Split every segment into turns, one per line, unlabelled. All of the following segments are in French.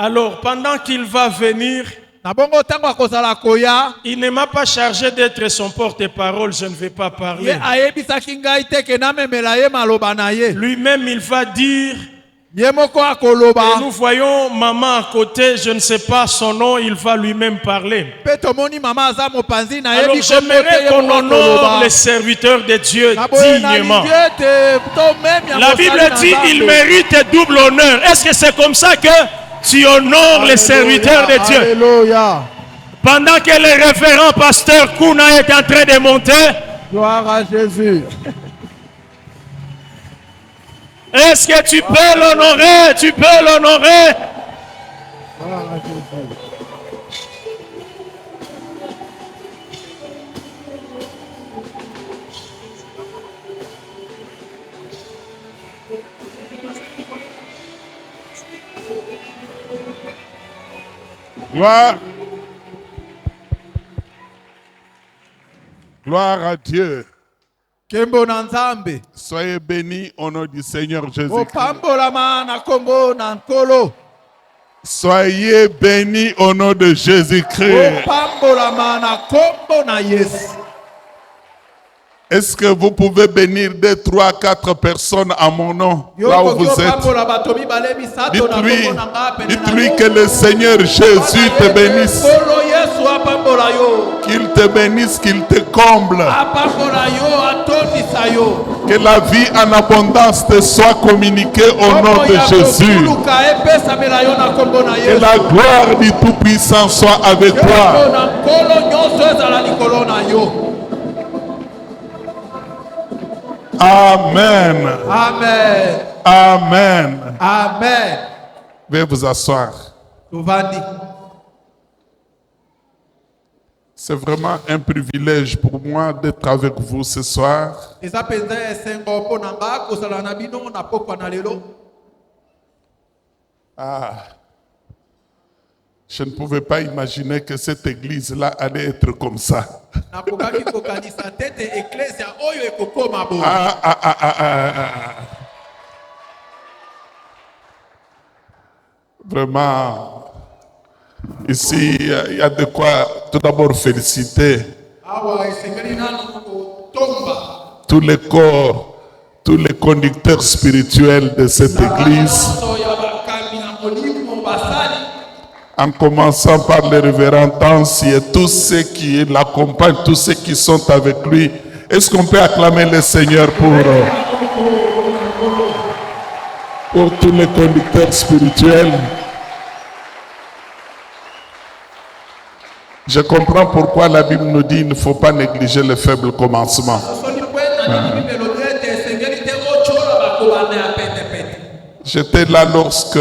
Alors, pendant qu'il va venir, il ne m'a pas chargé d'être son porte-parole, je ne vais pas parler. Lui-même, il va dire, et nous voyons maman à côté, je ne sais pas son nom, il va lui-même parler. Alors, j'aimerais qu'on honore les serviteurs de Dieu dignement. La Bible dit, il mérite double honneur. Est-ce que c'est comme ça que tu honores les serviteurs de Dieu?
Alléluia.
Pendant que le révérend pasteur Kuna est en train de monter,
gloire à Jésus.
est-ce que tu peux l'honorer? Tu peux l'honorer?
Gloire à Jésus.
Gloire à Dieu.
Kembo na Nzambe.
Soyez bénis au nom du Seigneur Jésus-Christ.
Opambolama na kombo na nkolo.
Soyez bénis au nom de Jésus-Christ.
Opambolama na kombo na Yesu.
Est-ce que vous pouvez bénir 2, 3, 4 personnes à mon nom, là où vous êtes? Dites-lui que le Seigneur Jésus te bénisse. Qu'il te bénisse, qu'il te comble. Que la vie en abondance te soit communiquée au nom de Jésus. Que la gloire du Tout-Puissant soit avec toi. Amen.
Amen.
Amen.
Amen.
Veuillez vous asseoir. C'est vraiment un privilège pour moi d'être avec vous ce soir. Je ne pouvais pas imaginer que cette église-là allait être comme ça. Vraiment, ici, il y a de quoi tout d'abord féliciter tous les corps, tous les conducteurs spirituels de cette église, en commençant par le révérend Tansi et tous ceux qui l'accompagnent, tous ceux qui sont avec lui. Est-ce qu'on peut acclamer le Seigneur pour tous les conducteurs spirituels? Je comprends pourquoi la Bible nous dit qu'il ne faut pas négliger le faible commencement. J'étais là lorsque,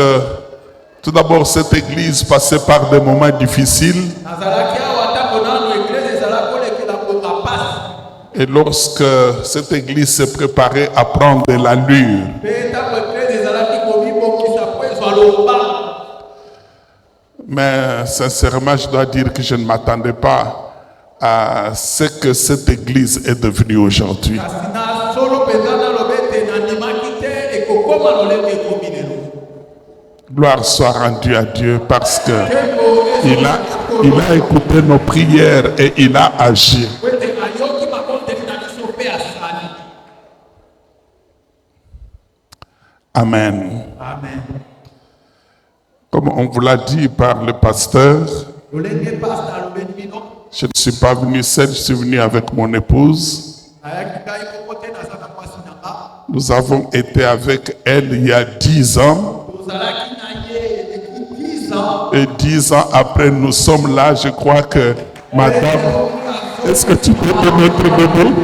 tout d'abord, cette église passait par des moments difficiles. Et lorsque cette église se préparait à prendre de l'allure, mais sincèrement, je dois dire que je ne m'attendais pas à ce que cette église est devenue aujourd'hui. Gloire soit rendue à Dieu parce que il a écouté nos prières et il a agi. Amen.
Amen.
Comme on vous l'a dit par le pasteur, je ne suis pas venu seul, je suis venu avec mon épouse. Nous avons été avec elle il y a 10 ans. Et 10 ans après, nous sommes là. Je crois que, madame, est-ce que tu peux te mettre debout?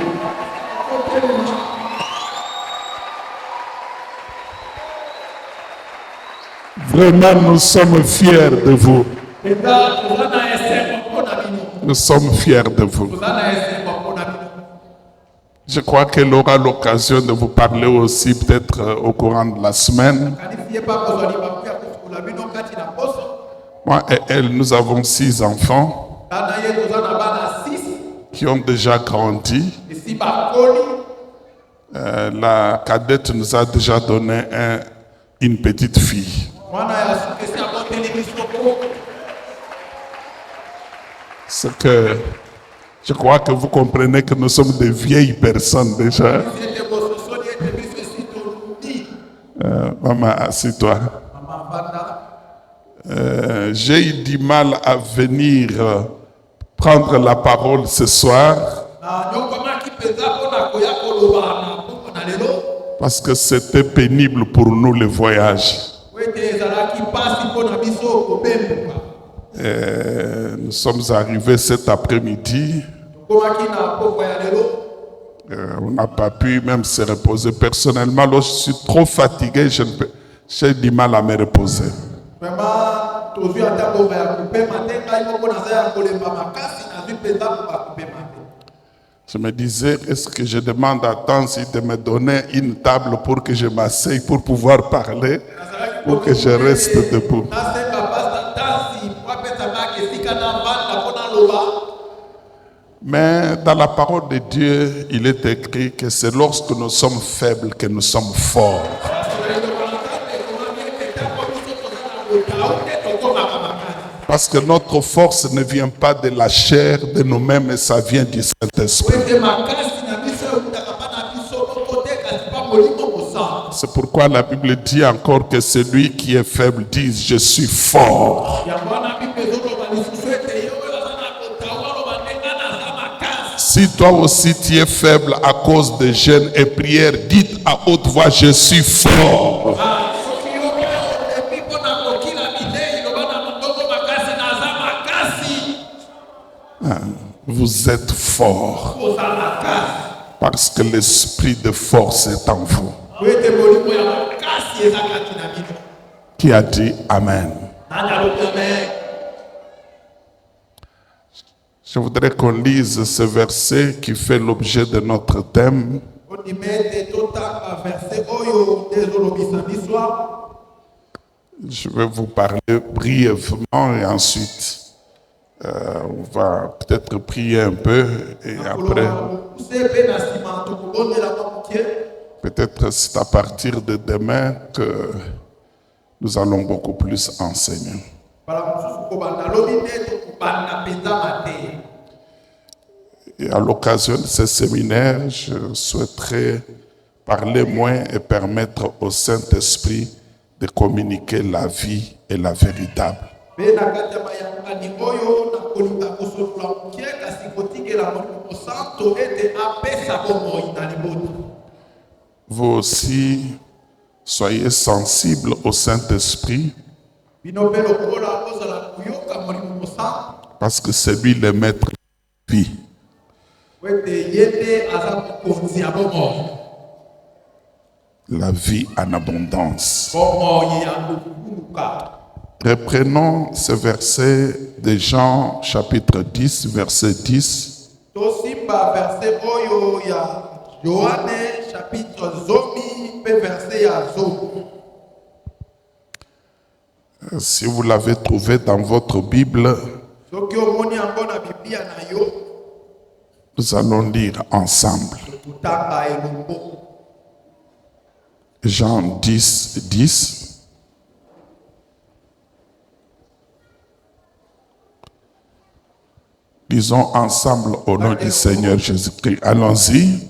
Vraiment, nous sommes fiers de vous. Nous sommes fiers de vous. Je crois qu'elle aura l'occasion de vous parler aussi peut-être au courant de la semaine. Moi et elle, nous avons 6 enfants qui ont déjà grandi. La cadette nous a déjà donné une petite fille. C'est que je crois que vous comprenez que nous sommes des vieilles personnes déjà. Maman, assis-toi. J'ai eu du mal à venir prendre la parole ce soir parce que c'était pénible pour nous le voyage. Nous sommes arrivés cet après-midi. On n'a pas pu même se reposer. Personnellement, lorsque je suis trop fatigué, j'ai du mal à me reposer. Je me disais, est-ce que je demande à Tansi de me donner une table pour que je m'asseye, pour pouvoir parler, pour que je reste debout. Mais dans la parole de Dieu, il est écrit que c'est lorsque nous sommes faibles que nous sommes forts. Parce que notre force ne vient pas de la chair, de nous-mêmes, mais ça vient du Saint-Esprit. C'est pourquoi la Bible dit encore que celui qui est faible dise « Je suis fort ». Si toi aussi tu es faible à cause de jeûne et prière, dites à haute voix, je suis fort. Vous êtes fort. Parce que l'esprit de force est en vous. Qui a dit Amen? Je voudrais qu'on lise ce verset qui fait l'objet de notre thème. Je vais vous parler brièvement et ensuite on va peut-être prier un peu et après peut-être c'est à partir de demain que nous allons beaucoup plus enseigner. Et à l'occasion de ce séminaire, je souhaiterais parler moins et permettre au Saint-Esprit de communiquer la vie et la véritable. Vous aussi, soyez sensibles au Saint-Esprit. Parce que c'est lui le maître de la vie. La vie en abondance. Reprenons ce verset de Jean chapitre 10, verset 10. Si vous l'avez trouvé dans votre Bible, nous allons lire ensemble. Jean 10, 10. Lisons ensemble au nom du Seigneur Jésus-Christ. Allons-y.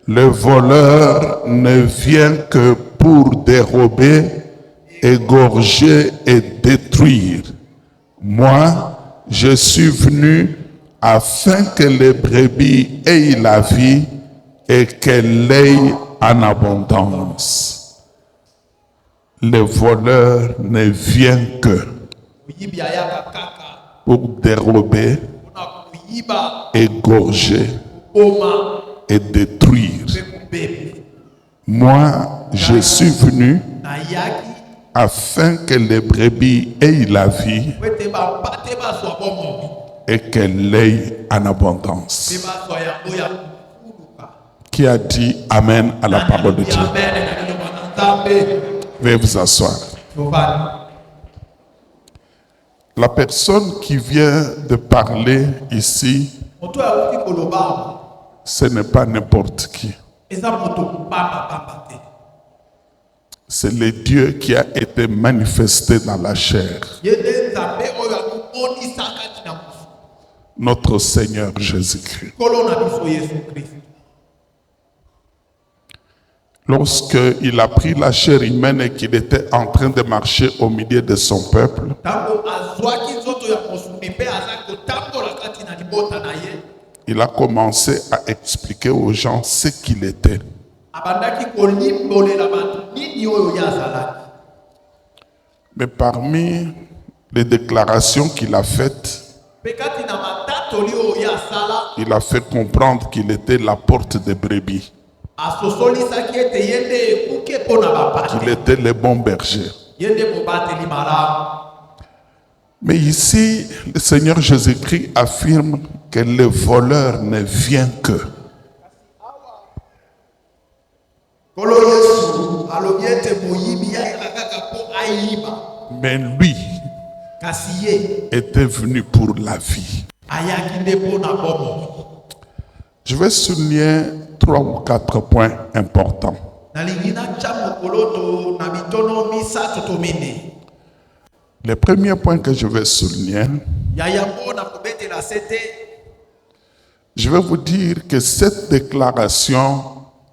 Le voleur ne vient que pour dérober, égorger et détruire. Moi, je suis venu afin que les brebis aient la vie et qu'elle l'ait en abondance. Le voleur ne vient que pour dérober, égorger et détruire. Moi, je suis venu afin que les brebis aient la vie et qu'elle l'ait en abondance. Qui a dit Amen à la parole de Dieu? Veuillez vous asseoir. La personne qui vient de parler ici, ce n'est pas n'importe qui. c'est le Dieu qui a été manifesté dans la chair. Notre Seigneur Jésus-Christ. Lorsqu'il a pris la chair humaine et qu'il était en train de marcher au milieu de son peuple, il a commencé à expliquer aux gens ce qu'il était. Mais parmi les déclarations qu'il a faites, il a fait comprendre qu'il était la porte des brebis. Qu'il était le bon berger. Mais ici, le Seigneur Jésus-Christ affirme que le voleur ne vient que. Mais lui était venu pour la vie. Je vais souligner 3 ou 4 points importants. Le premier point que je vais souligner, je vais vous dire que cette déclaration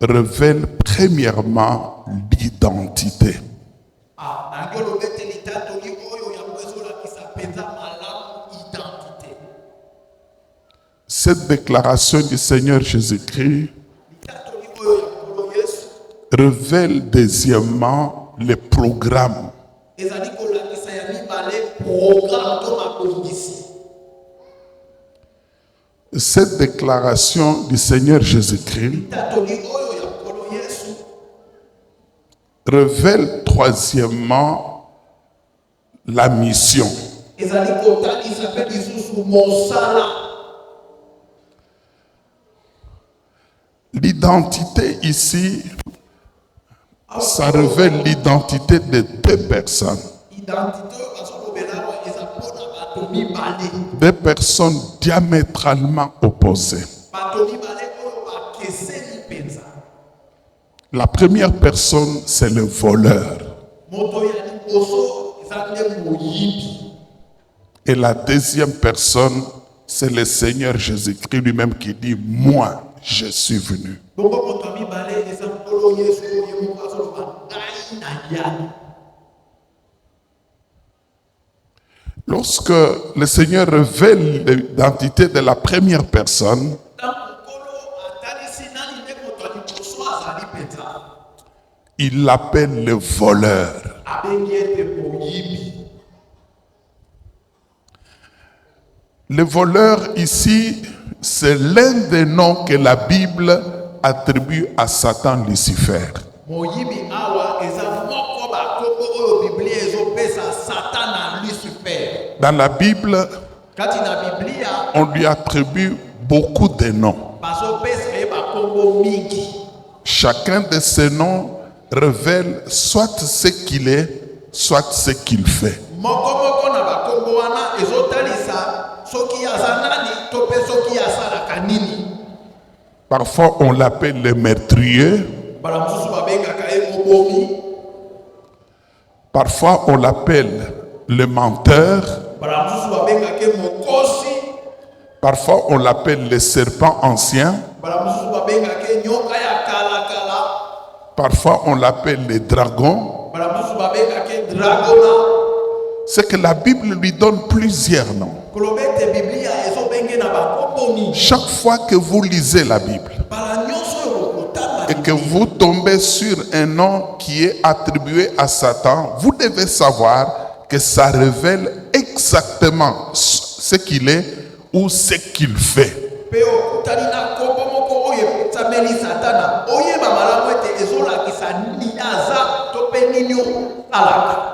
révèle premièrement l'identité. Cette déclaration du Seigneur Jésus-Christ révèle deuxièmement le programme. Cette déclaration du Seigneur Jésus-Christ révèle troisièmement la mission. L'identité ici, ça révèle l'identité de 2 personnes. 2 personnes diamétralement opposées. La première personne, c'est le voleur. Et la deuxième personne, c'est le Seigneur Jésus-Christ lui-même qui dit, moi, je suis venu. Lorsque le Seigneur révèle l'identité de la première personne, il l'appelle le voleur. Le voleur ici, c'est l'un des noms que la Bible attribue à Satan Lucifer. Dans la Bible, on lui attribue beaucoup de noms. Chacun de ces noms révèle soit ce qu'il est, soit ce qu'il fait. Parfois on l'appelle le meurtrier. Parfois on l'appelle le menteur. Parfois on l'appelle le serpent ancien. Parfois on l'appelle le dragon. C'est que la Bible lui donne plusieurs noms. Chaque fois que vous lisez la Bible et que vous tombez sur un nom qui est attribué à Satan, vous devez savoir que ça révèle exactement ce qu'il est ou ce qu'il fait.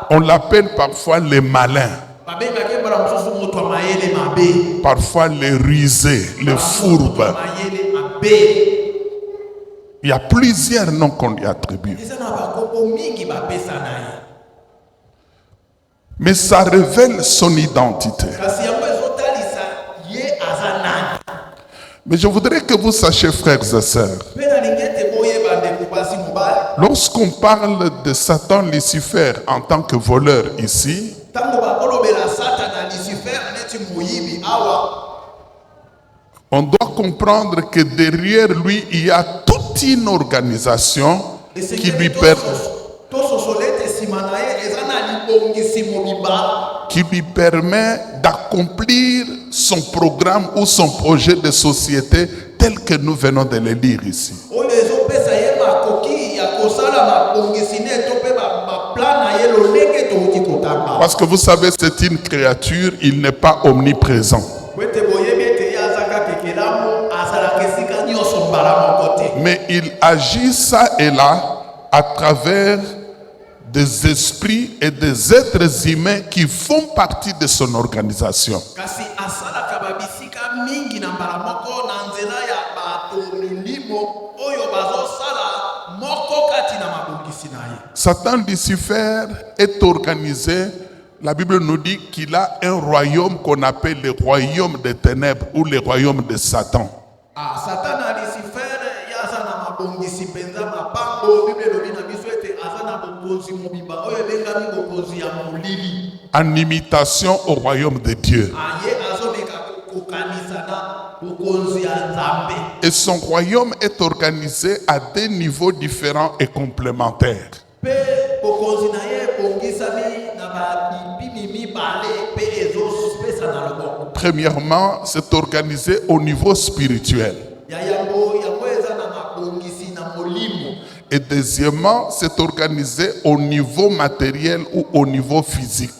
On l'appelle parfois les malins, parfois les rusés, les fourbes. Il y a plusieurs noms qu'on lui attribue. Mais ça révèle son identité. Mais je voudrais que vous sachiez, frères et sœurs, Lorsqu'on parle de Satan Lucifer en tant que voleur ici, on doit comprendre que derrière lui, il y a toute une organisation qui lui permet d'accomplir son programme ou son projet de société tel que nous venons de le lire ici. Parce que vous savez, c'est une créature, il n'est pas omniprésent. Mais il agit ça et là à travers des esprits et des êtres humains qui font partie de son organisation. Satan Lucifer est organisé, la Bible nous dit qu'il a un royaume qu'on appelle le royaume des ténèbres ou le royaume de Satan. En imitation au royaume de Dieu. Et son royaume est organisé à des niveaux différents et complémentaires. Premièrement, c'est organisé au niveau spirituel. Et deuxièmement, c'est organisé au niveau matériel ou au niveau physique.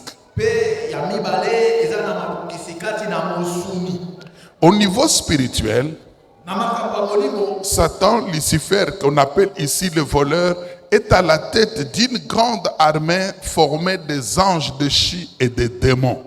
Au niveau spirituel, Satan, Lucifer, qu'on appelle ici le voleur, est à la tête d'une grande armée formée des anges de chi et des démons.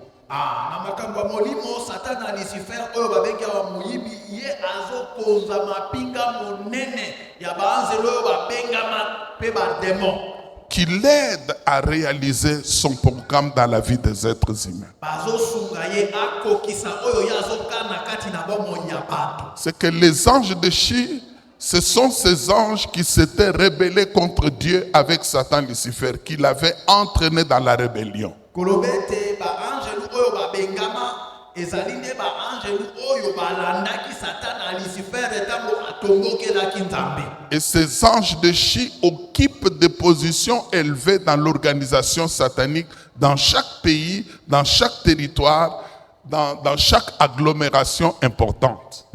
Qui l'aide à réaliser son programme dans la vie des êtres humains. C'est que les anges de chi, ce sont ces anges qui s'étaient rebellés contre Dieu avec Satan Lucifer, qui l'avaient entraîné dans la rébellion. Et ces anges de chi occupent des positions élevées dans l'organisation satanique, dans chaque pays, dans chaque territoire, dans chaque agglomération importante.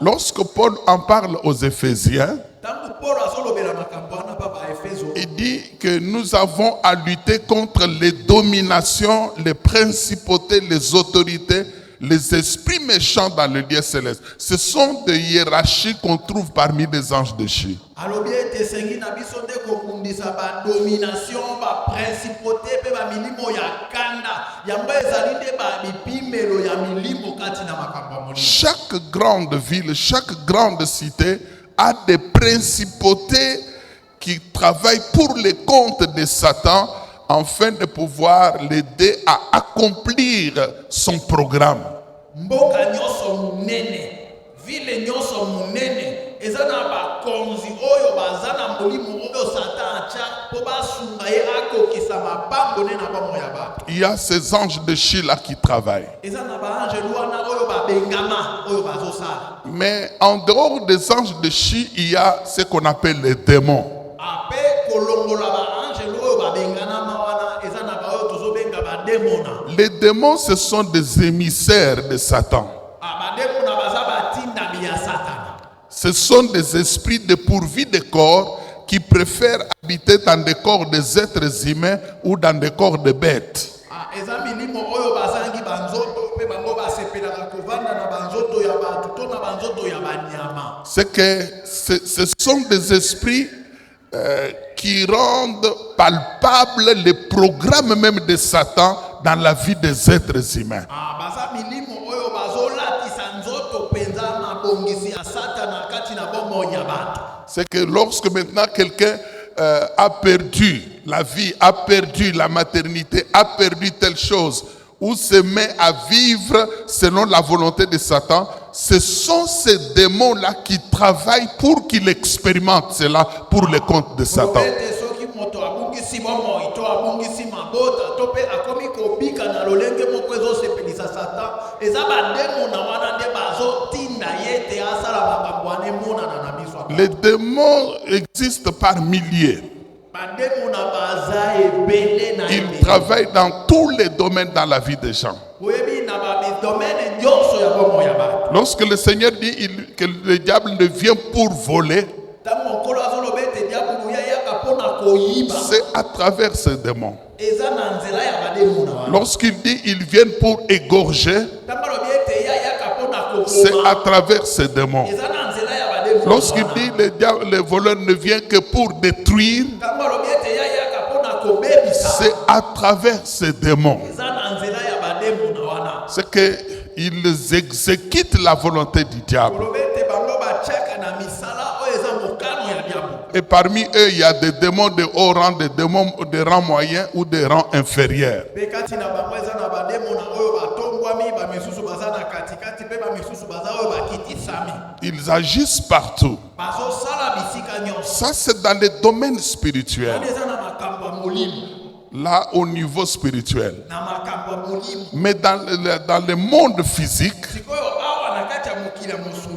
Lorsque Paul en parle aux Éphésiens, il dit que nous avons à lutter contre les dominations, les principautés, les autorités, les esprits méchants dans le lieu céleste. Ce sont des hiérarchies qu'on trouve parmi les anges de chi. Chaque grande ville, chaque grande cité a des principautés qui travaillent pour les comptes de Satan afin de pouvoir l'aider à accomplir son programme. Il y a ces anges de chi là qui travaillent. Mais en dehors des anges de chi, il y a ce qu'on appelle les démons. Les démons, ce sont des émissaires de Satan. Ce sont des esprits dépourvus de corps qui préfèrent habiter dans des corps des êtres humains ou dans des corps de bêtes. C'est que ce sont des esprits qui rendent palpable les programmes même de Satan dans la vie des êtres humains. C'est que lorsque maintenant quelqu'un a perdu la vie, a perdu la maternité, a perdu telle chose, ou se met à vivre selon la volonté de Satan, ce sont ces démons-là qui travaillent pour qu'il expérimente cela pour le compte de Satan. Les démons existent par milliers. Ils travaillent dans tous les domaines dans la vie des gens. Lorsque le Seigneur dit que le diable ne vient pour voler, c'est à travers ces démons. Lorsqu'il dit qu'ils viennent pour égorger, c'est à travers ces démons. Lorsqu'il dit le voleur ne vient que pour détruire, c'est à travers ces démons. C'est qu'ils exécutent la volonté du diable. Et parmi eux, il y a des démons de haut rang, des démons de rang moyen ou de rang inférieur. Ils agissent partout. Ça, c'est dans les domaines spirituels. Là, au niveau spirituel. Mais dans le monde physique,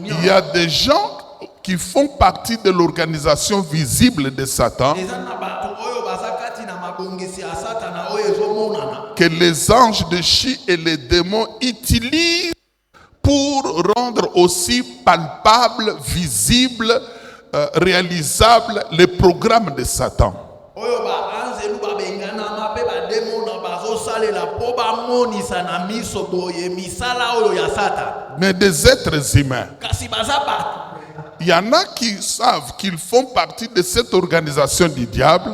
il y a des gens qui font partie de l'organisation visible de Satan, que les anges de Chi et les démons utilisent pour rendre aussi palpable, visible, réalisable les programmes de Satan. Mais des êtres humains, il y en a qui savent qu'ils font partie de cette organisation du diable,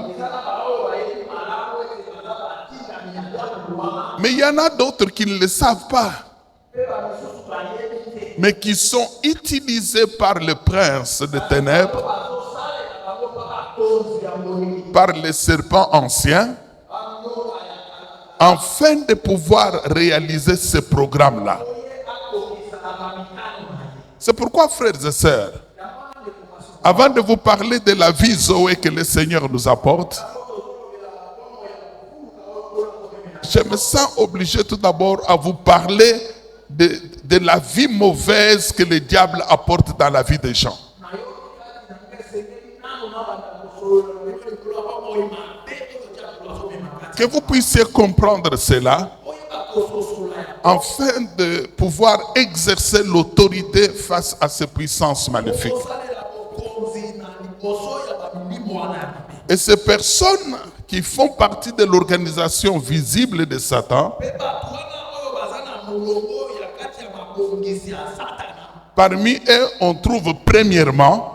mais il y en a d'autres qui ne le savent pas, mais qui sont utilisés par le prince des ténèbres, par les serpents anciens, afin de pouvoir réaliser ce programme-là. C'est pourquoi, frères et sœurs, avant de vous parler de la vie Zoé que le Seigneur nous apporte, je me sens obligé tout d'abord à vous parler de la vie mauvaise que le diable apporte dans la vie des gens. Que vous puissiez comprendre cela, afin de pouvoir exercer l'autorité face à ces puissances maléfiques. Et ces personnes qui font partie de l'organisation visible de Satan, parmi eux, on trouve premièrement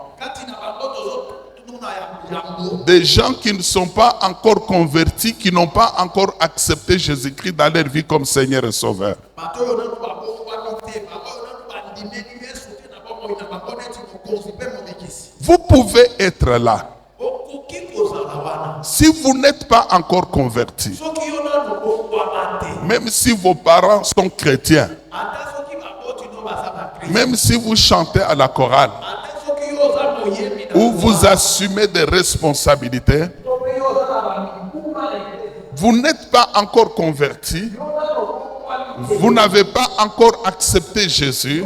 des gens qui ne sont pas encore convertis, qui n'ont pas encore accepté Jésus-Christ dans leur vie comme Seigneur et Sauveur. Vous pouvez être là. Si vous n'êtes pas encore converti, même si vos parents sont chrétiens, même si vous chantez à la chorale, ou vous assumez des responsabilités, vous n'êtes pas encore converti, vous n'avez pas encore accepté Jésus,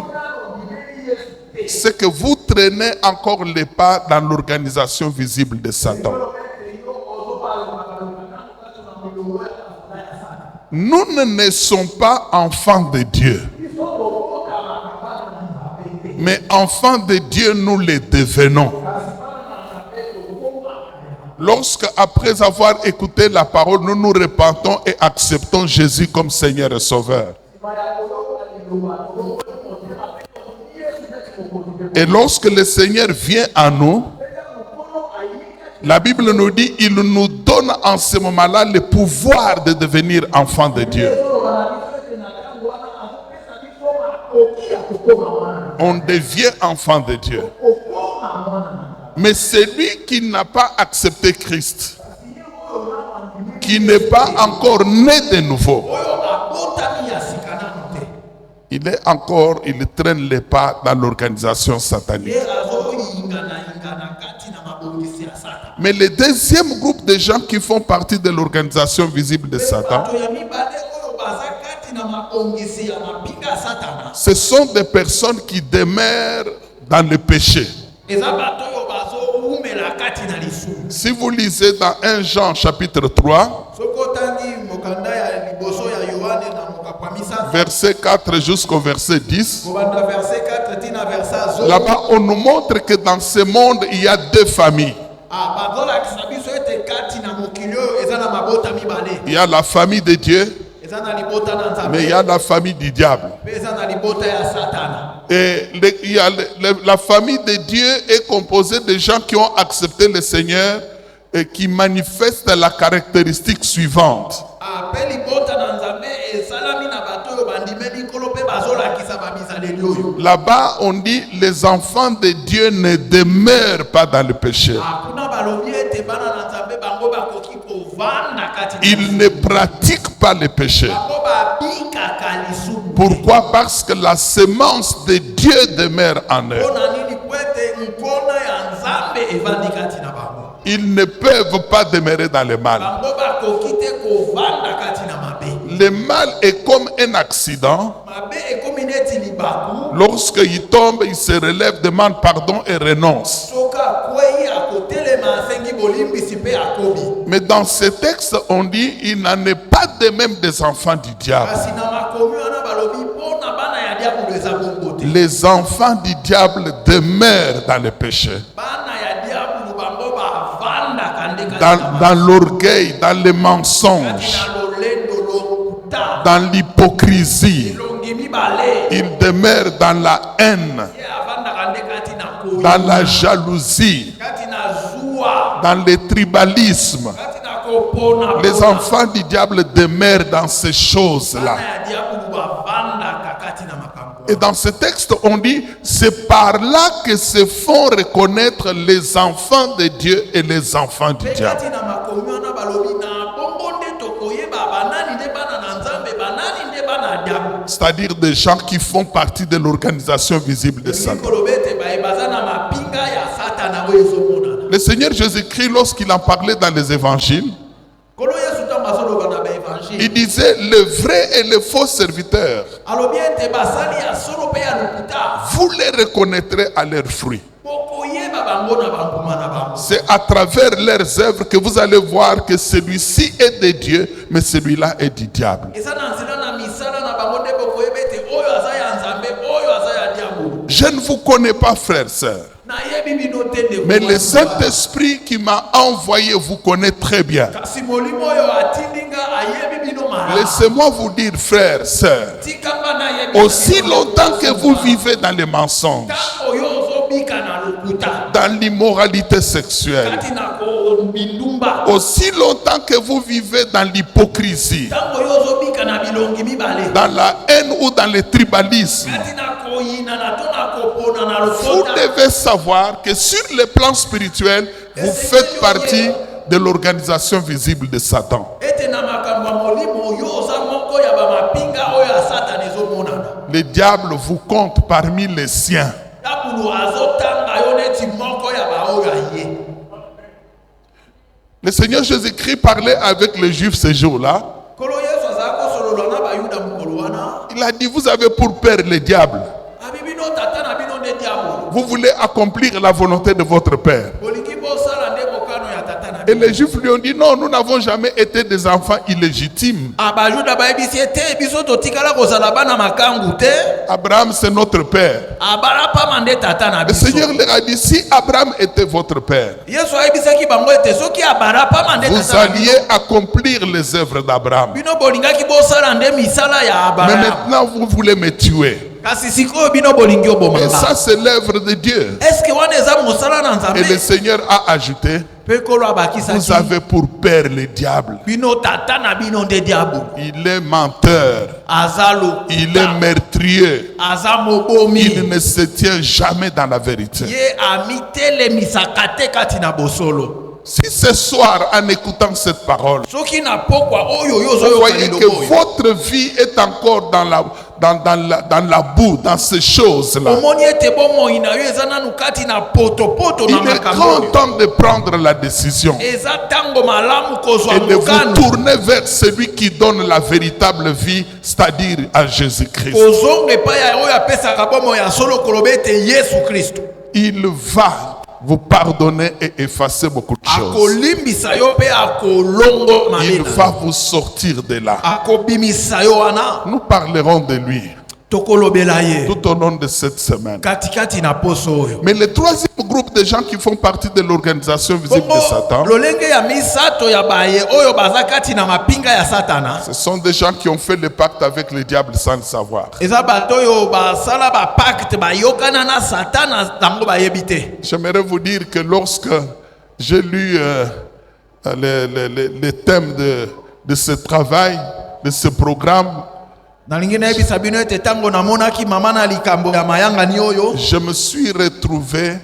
c'est que vous traînez encore les pas dans l'organisation visible de Satan. Nous ne naissons pas enfants de Dieu, mais enfants de Dieu, nous les devenons. Lorsque, après avoir écouté la parole, nous nous repentons et acceptons Jésus comme Seigneur et Sauveur. Et lorsque le Seigneur vient à nous, la Bible nous dit, il nous donne en ce moment-là le pouvoir de devenir enfant de Dieu. On devient enfant de Dieu. Mais celui qui n'a pas accepté Christ, qui n'est pas encore né de nouveau, il traîne les pas dans l'organisation satanique. Mais le deuxième groupe de gens qui font partie de l'organisation visible de Satan, ce sont des personnes qui demeurent dans le péché. Si vous lisez dans 1 Jean chapitre 3, verset 4 jusqu'au verset 10, là-bas on nous montre que dans ce monde il y a deux familles. Il y a la famille de Dieu, mais il y a la famille du diable. Et la famille de Dieu est composée de gens qui ont accepté le Seigneur et qui manifestent la caractéristique suivante. Là-bas, on dit les enfants de Dieu ne demeurent pas dans le péché. Ils ne pratiquent pas le péché. Pourquoi? Parce que la semence de Dieu demeure en eux. Ils ne peuvent pas demeurer dans le mal. Le mal est comme un accident. Lorsqu'il tombe, il se relève, demande pardon et renonce. Mais dans ce texte, on dit il n'en est pas de même des enfants du diable. Les enfants du diable demeurent dans le péché, dans l'orgueil, dans les mensonges, dans l'hypocrisie. Ils demeurent dans la haine, dans la jalousie, dans le tribalisme. Les enfants du diable demeurent dans ces choses-là. Et dans ce texte, on dit, c'est par là que se font reconnaître les enfants de Dieu et les enfants du diable. C'est-à-dire des gens qui font partie de l'organisation visible de Satan. Le Seigneur Jésus-Christ, lorsqu'il en parlait dans les évangiles, il disait le vrai et le faux serviteur, vous les reconnaîtrez à leurs fruits. C'est à travers leurs œuvres que vous allez voir que celui-ci est de Dieu, mais celui-là est du diable. Je ne vous connais pas, frères, sœurs. Mais le Saint-Esprit qui m'a envoyé vous connaît très bien. Laissez-moi vous dire, frères, sœurs, aussi longtemps que vous vivez dans les mensonges, dans l'immoralité sexuelle, aussi longtemps que vous vivez dans l'hypocrisie, dans la haine ou dans le tribalisme, vous devez savoir que sur le plan spirituel, vous faites partie de l'organisation visible de Satan. Le diable vous compte parmi les siens. Le Seigneur Jésus-Christ parlait avec les Juifs ce jour-là. Il a dit, vous avez pour père le diable. Vous voulez accomplir la volonté de votre père. Et les Juifs lui ont dit, non, nous n'avons jamais été des enfants illégitimes. Abraham, c'est notre père. Le Seigneur leur a dit, si Abraham était votre père, vous alliez accomplir les œuvres d'Abraham. Mais maintenant, vous voulez me tuer. Et ça, c'est l'œuvre de Dieu. Et le Seigneur a ajouté, vous avez pour père le diable. Il est menteur. Il est meurtrier. Il ne se tient jamais dans la vérité. Si ce soir, en écoutant cette parole, vous voyez que votre vie est encore dans la boue, dans ces choses-là, il est grand temps de prendre la décision et de vous tourner vers celui qui donne la véritable vie, c'est-à-dire à Jésus-Christ. Il va vous pardonner et effacer beaucoup de choses. Il va vous sortir de là. Nous parlerons de lui tout au long de cette semaine. Mais le troisième groupe de gens qui font partie de l'organisation visible de Satan, ce sont des gens qui ont fait le pacte avec le diable sans le savoir. J'aimerais vous dire que lorsque j'ai lu le thème de ce travail, de ce programme, je me suis retrouvé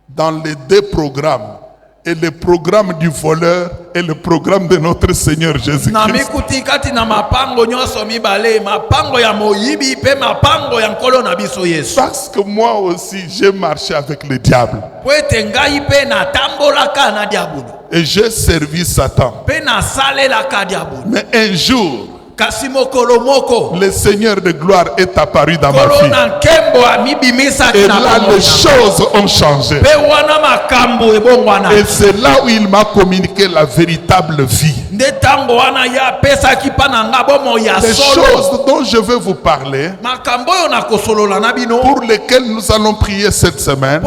dans les deux programmes, et le programme du voleur et le programme de notre Seigneur Jésus-Christ. Parce que moi aussi j'ai marché avec le diable et j'ai servi Satan. Mais un jour, le Seigneur de gloire est apparu dans ma vie. Et là, les choses ont changé. Et c'est là où il m'a communiqué la véritable vie. Les choses dont je veux vous parler, pour lesquelles nous allons prier cette semaine,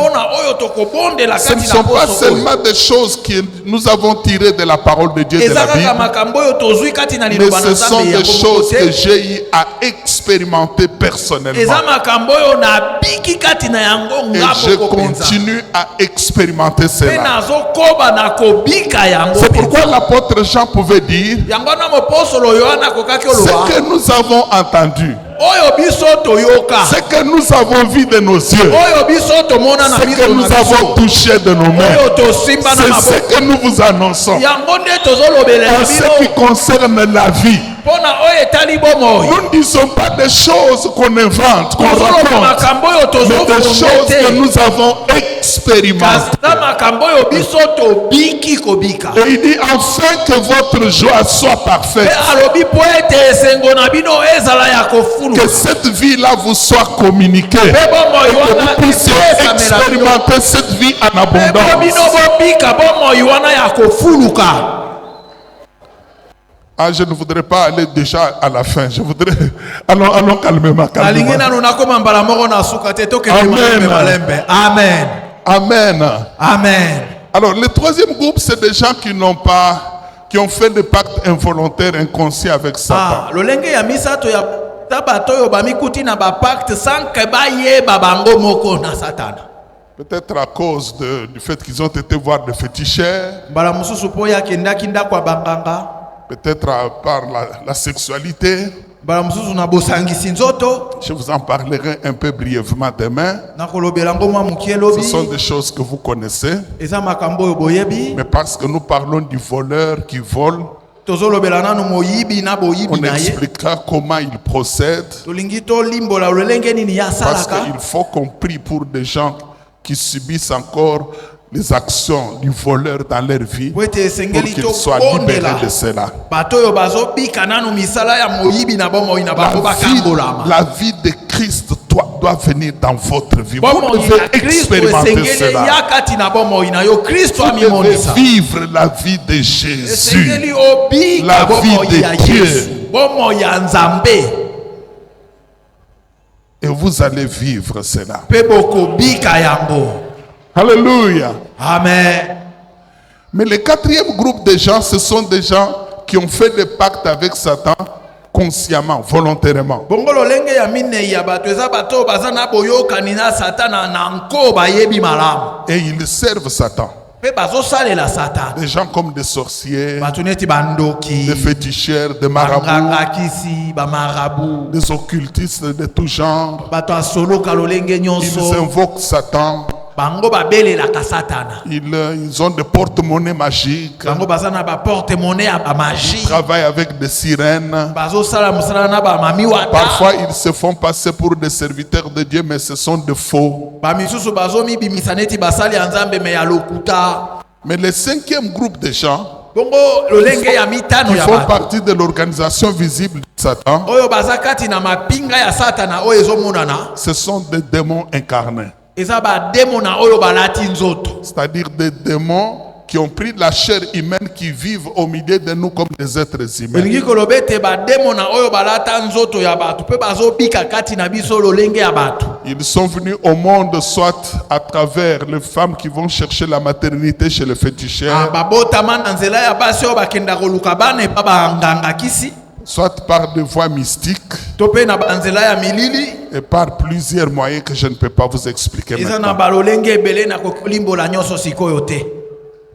ce ne sont pas seulement des choses que nous avons tirées de la parole de Dieu de la Bible, mais ce sont des choses que j'ai eu à expérimenter personnellement. Et je continue à expérimenter cela. C'est pourquoi l'apôtre Jean pouvait dire: ce que nous avons entendu, ce que nous avons vu de nos yeux, ce que nous avons touché de nos mains, c'est ce que nous vous annonçons. En ce qui concerne la vie, nous ne disons pas des choses qu'on invente, qu'on raconte, mais des choses que nous avons expérimentées. Et il dit enfin que votre joie soit parfaite, que cette vie-là vous soit communiquée et que vous puissiez expérimenter cette vie en abondance. Ah, je ne voudrais pas aller déjà à la fin. Je voudrais... Allons calmement. Amen. Amen. Amen. Alors, le troisième groupe, c'est des gens qui ont fait des pactes involontaires, inconscients avec Satan. Peut-être à cause du fait qu'ils ont été voir des féticheurs. Peut-être par la sexualité. Je vous en parlerai un peu brièvement demain. Ce sont des choses que vous connaissez. Mais parce que nous parlons du voleur qui vole, on expliquera comment il procède. Parce qu'il faut qu'on prie pour des gens qui subissent encore les actions du voleur dans leur vie, pour qu'ils soient libérés de cela. La vie de Christ doit venir dans votre vie. Vous devez expérimenter cela. Vous devez vivre la vie de Jésus, la vie de Dieu. Et vous allez vivre cela. Alléluia. Amen. Mais le quatrième groupe de gens, ce sont des gens qui ont fait des pactes avec Satan consciemment, volontairement. Et ils servent Satan. Des gens comme des sorciers, des féticheurs, des marabouts, des occultistes de tout genre. Ils invoquent Satan.
bango babelelaka Satana.
Ils ont des porte-monnaies magiques.
Bango bazana ba porte-monnaie ya ba magie.
Ils travaillent avec des sirènes.
Bazo sala musala na ba mami wata.
Parfois, ils se font passer pour des serviteurs de Dieu, mais ce sont de faux.
Ba misusu bazo mi bimisaneti basali ya Nzambe me ya lokuta.
Mais le 5e groupe de gens
Bongo lolenge ya mitano
qui
ya
font
ba.
partie de l'organisation visible de Satan,
Oyo bazakati na mapinga ya Satana oyo ezomonana.
ce sont des démons incarnés.
Eza ba demona oyo balati nzoto.
C'est-à-dire des démons qui ont pris la chair humaine, qui vivent au milieu de nous comme des êtres humains.
Elingi kolobete ba demona oyo balata nzoto ya batu pe bazobika kati na biso lolenge ya batu.
Ils sont venus au monde soit à travers les femmes qui vont chercher la maternité chez les féticheurs,
Babotama na nzela ya basi oyo bakenda koluka bana epa banganga kisi.
soit par des voies mystiques
To pe na banzela ya milili.
et par plusieurs moyens que je ne peux pas vous expliquer
Eza na
maintenant.
balolenge ebele na kolimbola nyonso sikoyo te.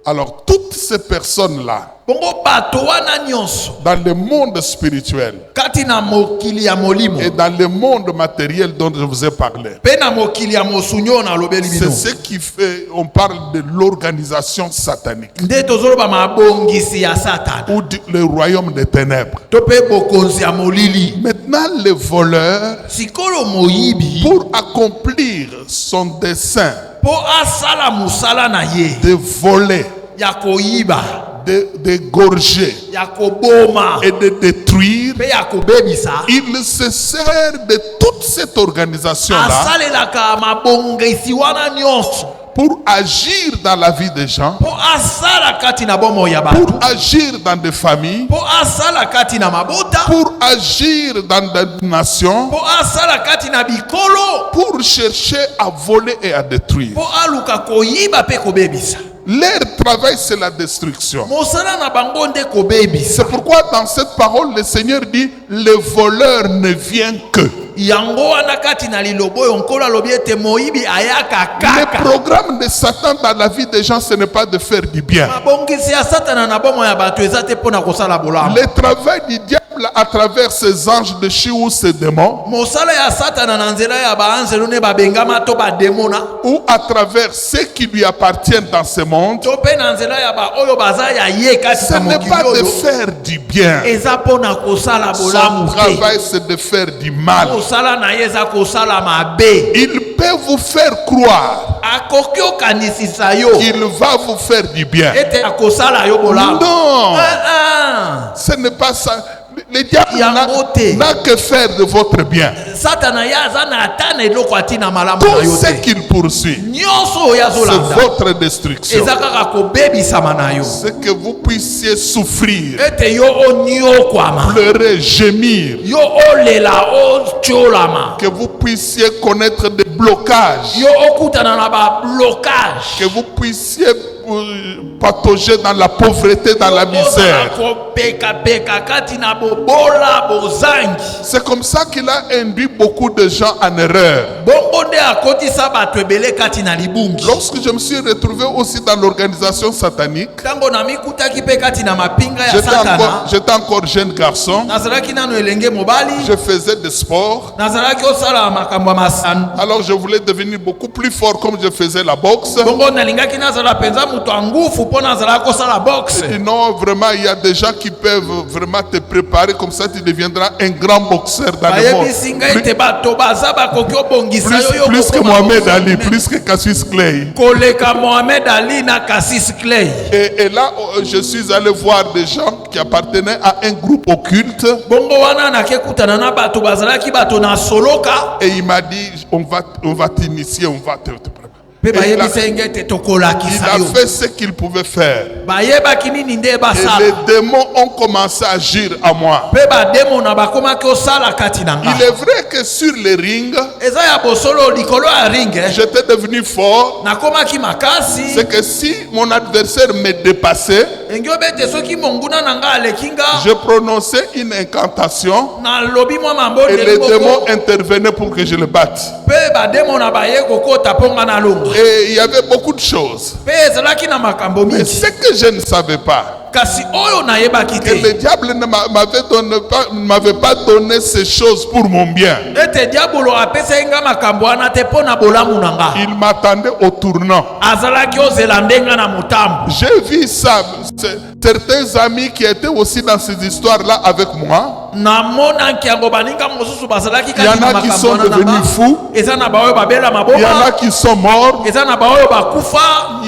Alors, toutes ces personnes-là,
Bongo bato wana nyonso
dans le monde spirituel
kati na mokili ya molimo
et dans le monde matériel dont je vous ai parlé,
pe na mokili ya mosunyo na lobeli
c'est
bino.
ce qui fait, on parle de l'organisation satanique
Nde tozoloba mabongisi ya Satan.
ou le royaume des ténèbres.
To pe bokonzi ya molili.
Maintenant, le voleur,
Sikolo moyibi
pour accomplir son dessein
po asala musala na ye
de voler,
ya koyiba
de gorger
ya koboma
et de détruire,
pe ya kobebisa
il se sert de toute cette organisation-là
asalelaka mabongisi wana nyonso
pour agir dans la vie des gens,
po asala kati na bomo ya
pour
bato
agir dans des familles,
po asala kati na mabota
pour agir dans des nations,
po asala kati na bikolo
pour chercher à voler et à détruire.
po aluka koyiba pe kobebisa.
Leur travail, c'est la destruction.
Mosala na bango nde kobebisa.
C'est pourquoi dans cette parole, le Seigneur dit, le voleur ne vient que.
Yango wana kati na lilobo yonkolo alobi ete moyibi ayaka
Le
kaka.
programme de Satan dans la vie des gens, ce n'est pas de faire du bien.
Mabongisi ya Satana na bomo ya bato eza te pona kosala bolamu.
Le travail du diable à travers ses anges de chi ou ses démons,
Mosala ya Satana na nzela ya baanzelo ne babengama to bademona.
ou à travers ceux qui lui appartiennent dans ce monde,
To pe na nzela ya ba oyo baza ya ye kati
ce
na
n'est
mokili
pas de
oyo.
faire du bien.
Eza pona kosala
Son
bolamu te.
travail, c'est de faire du mal.
Mosala na ye eza kosala mabe.
Il peut vous faire croire
Akoki okanisisa yo
qu'il va vous faire du bien.
ete akosala yo bolamu.
Non,
Ce
ce n'est pas ça. Le diable
Yangote.
n'a que faire de votre bien.
Satana ya aza na ata na eloko atina malamu na
Tout
yo
ce
te.
qu'il poursuit,
Nyonso oyo
c'est
azolanda
votre destruction.
eza kaka kobebisama na yo
C'est que vous puissiez souffrir,
ete yo oniokwama
pleurer, gémir,
yo olela otiolama
que vous puissiez connaître des blocages,
yo okutana na bablocage
que vous puissiez patauger dans la pauvreté, dans la misère.
kopekapeka kati na bobola bozangi.
C'est comme ça qu'il a induit beaucoup de gens en erreur.
Bongo nde akotisa bato ebele kati na libungi.
Lorsque je me suis retrouvé aussi dans l'organisation satanique,
Tango na mikutaki pe kati na mapinga ya Satana
j'étais encore jeune garçon,
nazalaki nano elenge mobali
je faisais des sports.
nazalaki osala makambo ya masano.
Alors je voulais devenir beaucoup plus fort comme je faisais la boxe.
Bongo nalingaki nazala penza mutu ya ngufu mpo nazalaki kosala boxe.
Non, vraiment, il y a des gens qui peuvent vraiment te préparer comme ça, tu deviendras un grand boxeur dans le monde.
bayebisi ngai ete bato baza bakoki obongisa yo
Plus que Mohamed Ali, plus que Cassius Clay.
koleka Mohamed Ali na Cassius Clay.
Et là, je suis allé voir des gens qui appartenaient à un groupe occulte.
Bongo wana nakekutana na bato bazalaki bato na soloka
Et il m'a dit, on va t'initier, on va te préparer.
pe
Et
bayebisa ngai ete
il
tokolakisa
a
yo.
fait ce qu'il pouvait faire.
Bayebaki nini nde
Et
basala
les démons ont commencé à agir à moi.
pe bademo na bakomaki osala kati na
Il
ngai.
est vrai que sur les rings,
Eza ya bosolo likolo ya ringe
j'étais devenu fort.
nakomaki makasi.
C'est que si mon adversaire me dépassait,
Engi obete soki monguna na ngai aleki nga
je prononçais une incantation
nalobi mwa
et
mambondeli
les démons
moko
intervenaient pour que je le batte.
pe bademo na baye kokota mpo nga nalonga
Et il y avait beaucoup de choses.
pe ezalaki na makambo
Mais
mingi.
ce que je ne savais pas, Que le diable ne m'avait pas donné ces choses pour mon bien. Il m'attendait au tournant. J'ai vu ça. Certains amis qui étaient aussi dans ces histoires-là avec moi. Il y en a qui sont devenus fous. Il y en a qui sont morts. Il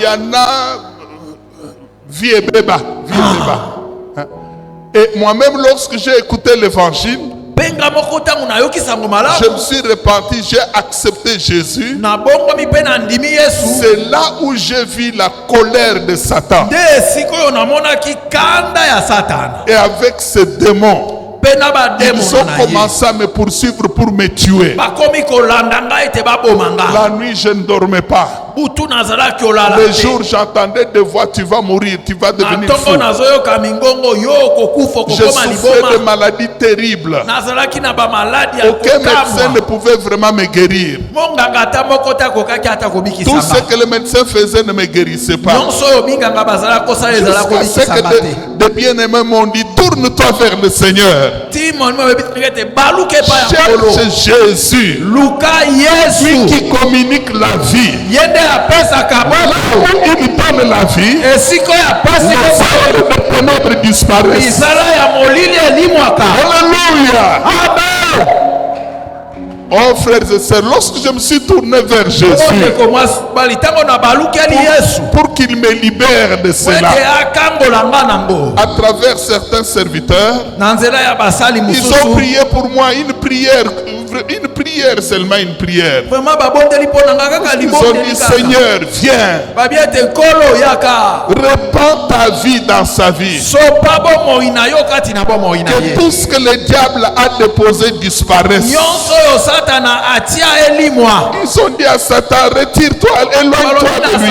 y en a vie et béba. Et moi-même, lorsque j'ai écouté l'évangile, je me suis repenti, j'ai accepté Jésus. C'est là où j'ai vu la colère de Satan. Et avec ces démons, ils ont commencé à me poursuivre pour me tuer. La nuit, je ne dormais pas. Les jours, j'entendais des voix, tu vas mourir, tu vas devenir fou. Je souffrais de maladies terribles. Aucun médecin ne pouvait vraiment me guérir. Tout ce que le médecin faisait ne me guérissait pas. Jusqu'à ce que des bien-aimés m'ont dit, tourne-toi vers le Seigneur. Cherche Jésus, lui qui communique la vie. Voilà où il donne la vie. Les ténèbres disparaissent. Alléluia. Oh frères et sœurs, lorsque je me suis tourné vers Jésus pour qu'il me libère de cela, à travers certains serviteurs, ils ont prié pour moi une prière seulement, une prière. Ils ont dit, Seigneur, viens, répands ta vie dans sa vie, que tout ce que le diable a déposé disparaisse. Ils ont dit à Satan, retire-toi, éloigne-toi de lui.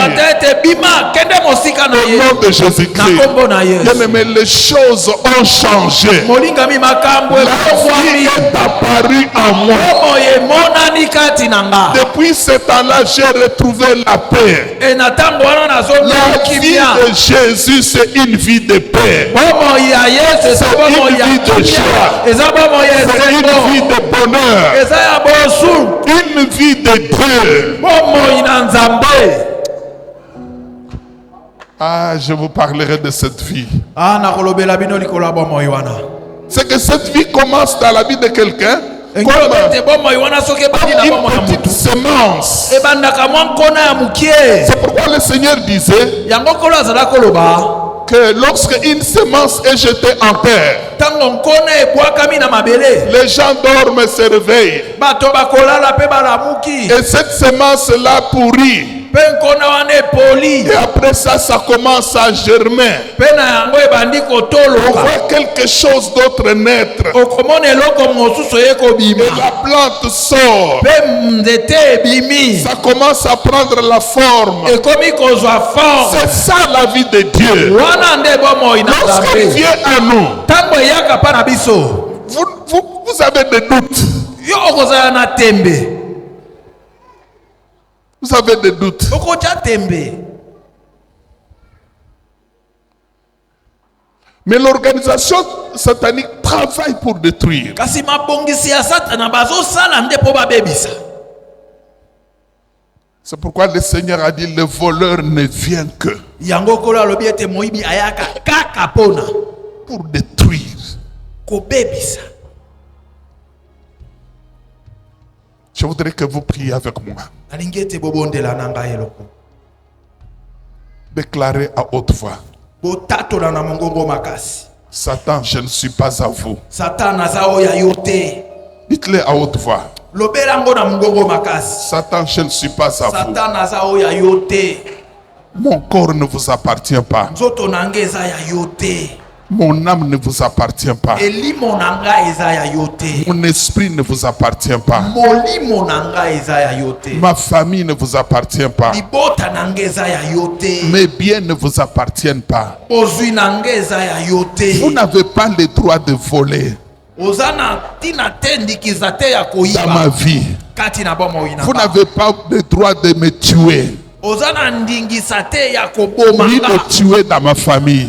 Au nom de Jésus-Christ, bien-aimé, les choses ont changé. La vie est apparue en moi. Depuis ce temps-là, j'ai retrouvé la paix. La vie de Jésus, c'est une vie de paix. C'est une vie de joie. C'est une vie de bonheur. Une vie de Dieu. Ah, je vous parlerai de cette vie. C'est que cette vie commence dans la vie de quelqu'un comme une petite semence. C'est pourquoi le Seigneur disait que lorsque une semence est jetée en terre, les gens dorment et se réveillent. Et cette semence-là pourrit. Et après ça, ça commence à germer. On voit quelque chose d'autre naître. Et la plante sort. Ça commence à prendre la forme. C'est ça la vie de Dieu. Lorsqu'il vient à nous, vous avez des doutes. Vous avez des doutes. Mais l'organisation satanique travaille pour détruire. C'est pourquoi le Seigneur a dit, le voleur ne vient que pour détruire. Je voudrais que vous priez avec moi. Déclarez à haute voix. Satan, je ne suis pas à vous. Dites-le à haute voix. Satan, je ne suis pas à vous. Mon corps ne vous appartient pas. Mon âme ne vous appartient pas. Mon esprit ne vous appartient pas. Ma famille ne vous appartient pas. Mes biens ne vous appartiennent pas. Vous n'avez pas le droit de voler dans ma vie. Vous n'avez pas le droit de me tuer. ni de tuer dans ma famille.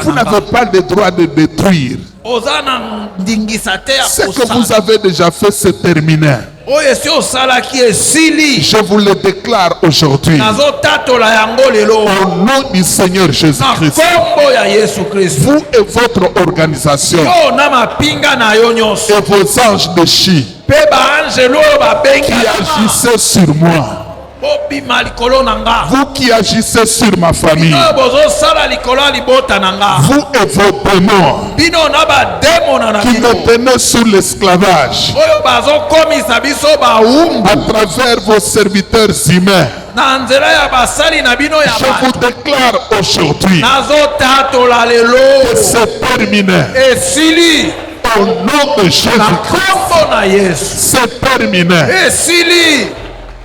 Vous n'avez pas le droit de détruire. Ce que vous avez déjà fait, c'est terminé. Je vous le déclare aujourd'hui. Au nom du Seigneur Jésus-Christ. Vous et votre organisation. Et vos anges de chi. Qui agissez sur moi. Vous qui agissez sur ma famille. Vous et vos démons. Qui me tenez sous l'esclavage. À travers vos serviteurs humains. Je vous déclare aujourd'hui. C'est terminé. Au nom de Jésus-Christ. C'est terminé.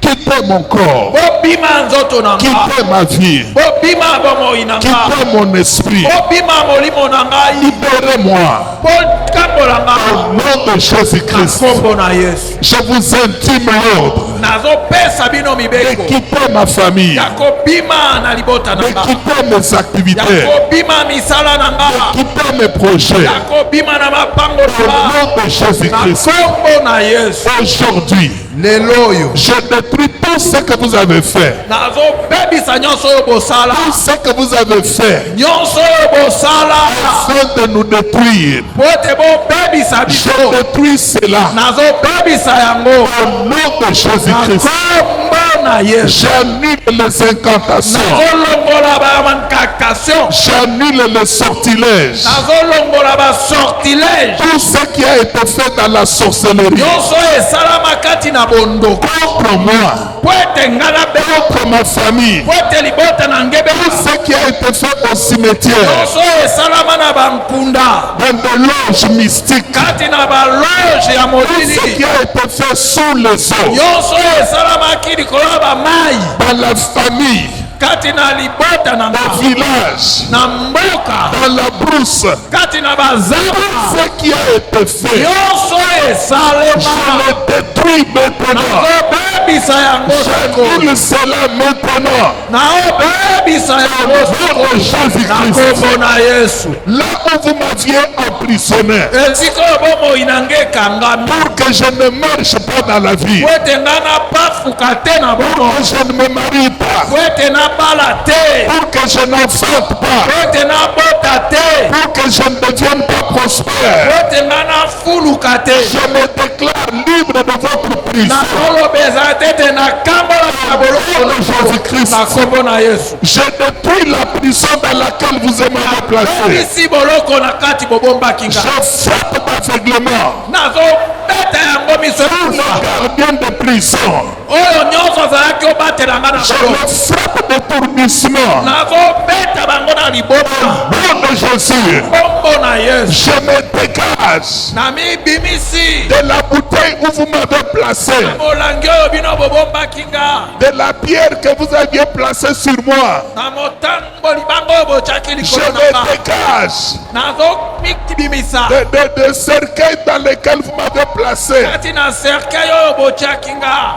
Quittez mon corps, quittez ma vie, quittez mon esprit, libérez-moi au nom de Jésus-Christ. Je vous intime l'ordre de quitter ma famille, de quitter mes activités, de quitter mes projets au nom de Jésus-Christ. Aujourd'hui, je détruis tout ce que vous avez fait. Tout ce que vous avez fait afin de nous détruire. Je détruis cela au nom de Jésus-Christ. J'annule les incantations. J'annule les sortilèges. Tout ce qui a été fait dans la sorcellerie contre moi, contre ma famille, tout ce qui a été fait au cimetière, dans des loges mystiques, tout ce qui a été fait sous les eaux, dans la famille, dans le village, dans la brousse, tout ce qui a été fait, je le détruis maintenant. J'annule cela maintenant. Au nom de Jésus-Christ. Là où vous m'aviez emprisonné, pour que je ne marche pas dans la vie, pour que je ne me marie pas, pour que je n'enfante pas, pour que je ne devienne pas prospère, je me déclare libre de votre prison. Jésus-Christ. Je détruis la prison dans laquelle vous m'avez placé. Je frappe d'aveuglement sur le gardien de prison. Je le frappe d'étourdissement. Au nom de Jésus, je me dégage de la bouteille où vous m'avez placé, de la pierre que vous aviez placée sur moi. Je me dégage de cercueil dans lequel vous m'avez placé.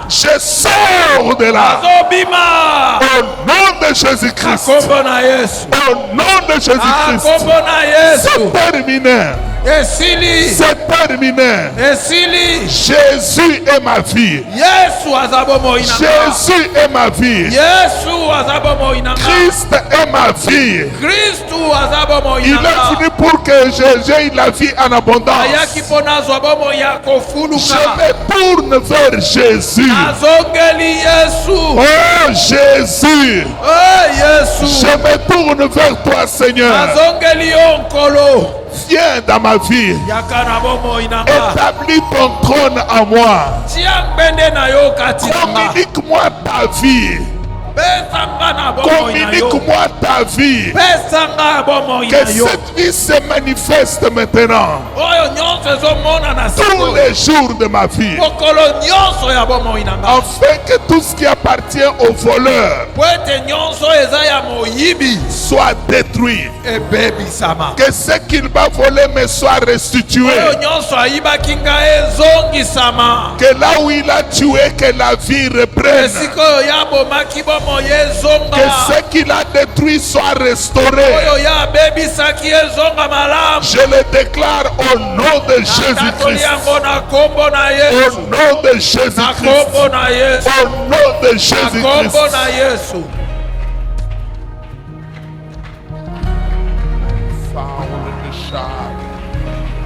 Je sors de là. Au nom de Jésus-Christ. Au nom de Jésus-Christ. C'est terminé. C'est terminé. Jésus est ma vie. Jésus est ma vie. Christ est ma vie. Il est venu pour que j'aie la vie en abondance. Je me tourne vers Jésus. Oh Jésus. Je me tourne vers toi, Seigneur. Viens dans ma vie. Établis ton trône en moi. Communique-moi ta vie. Communique-moi ta vie. Que cette vie se manifeste maintenant. Tous les jours de ma vie. Afin que tout ce qui appartient aux voleurs soit détruit. Que ce qu'il m'a volé me soit restitué. Que là où il a tué, que la vie reprenne. Que ce qu'il a détruit soit restauré. Je le déclare au nom de Jésus-Christ. Au nom de Jésus-Christ. Au nom de Jésus-Christ.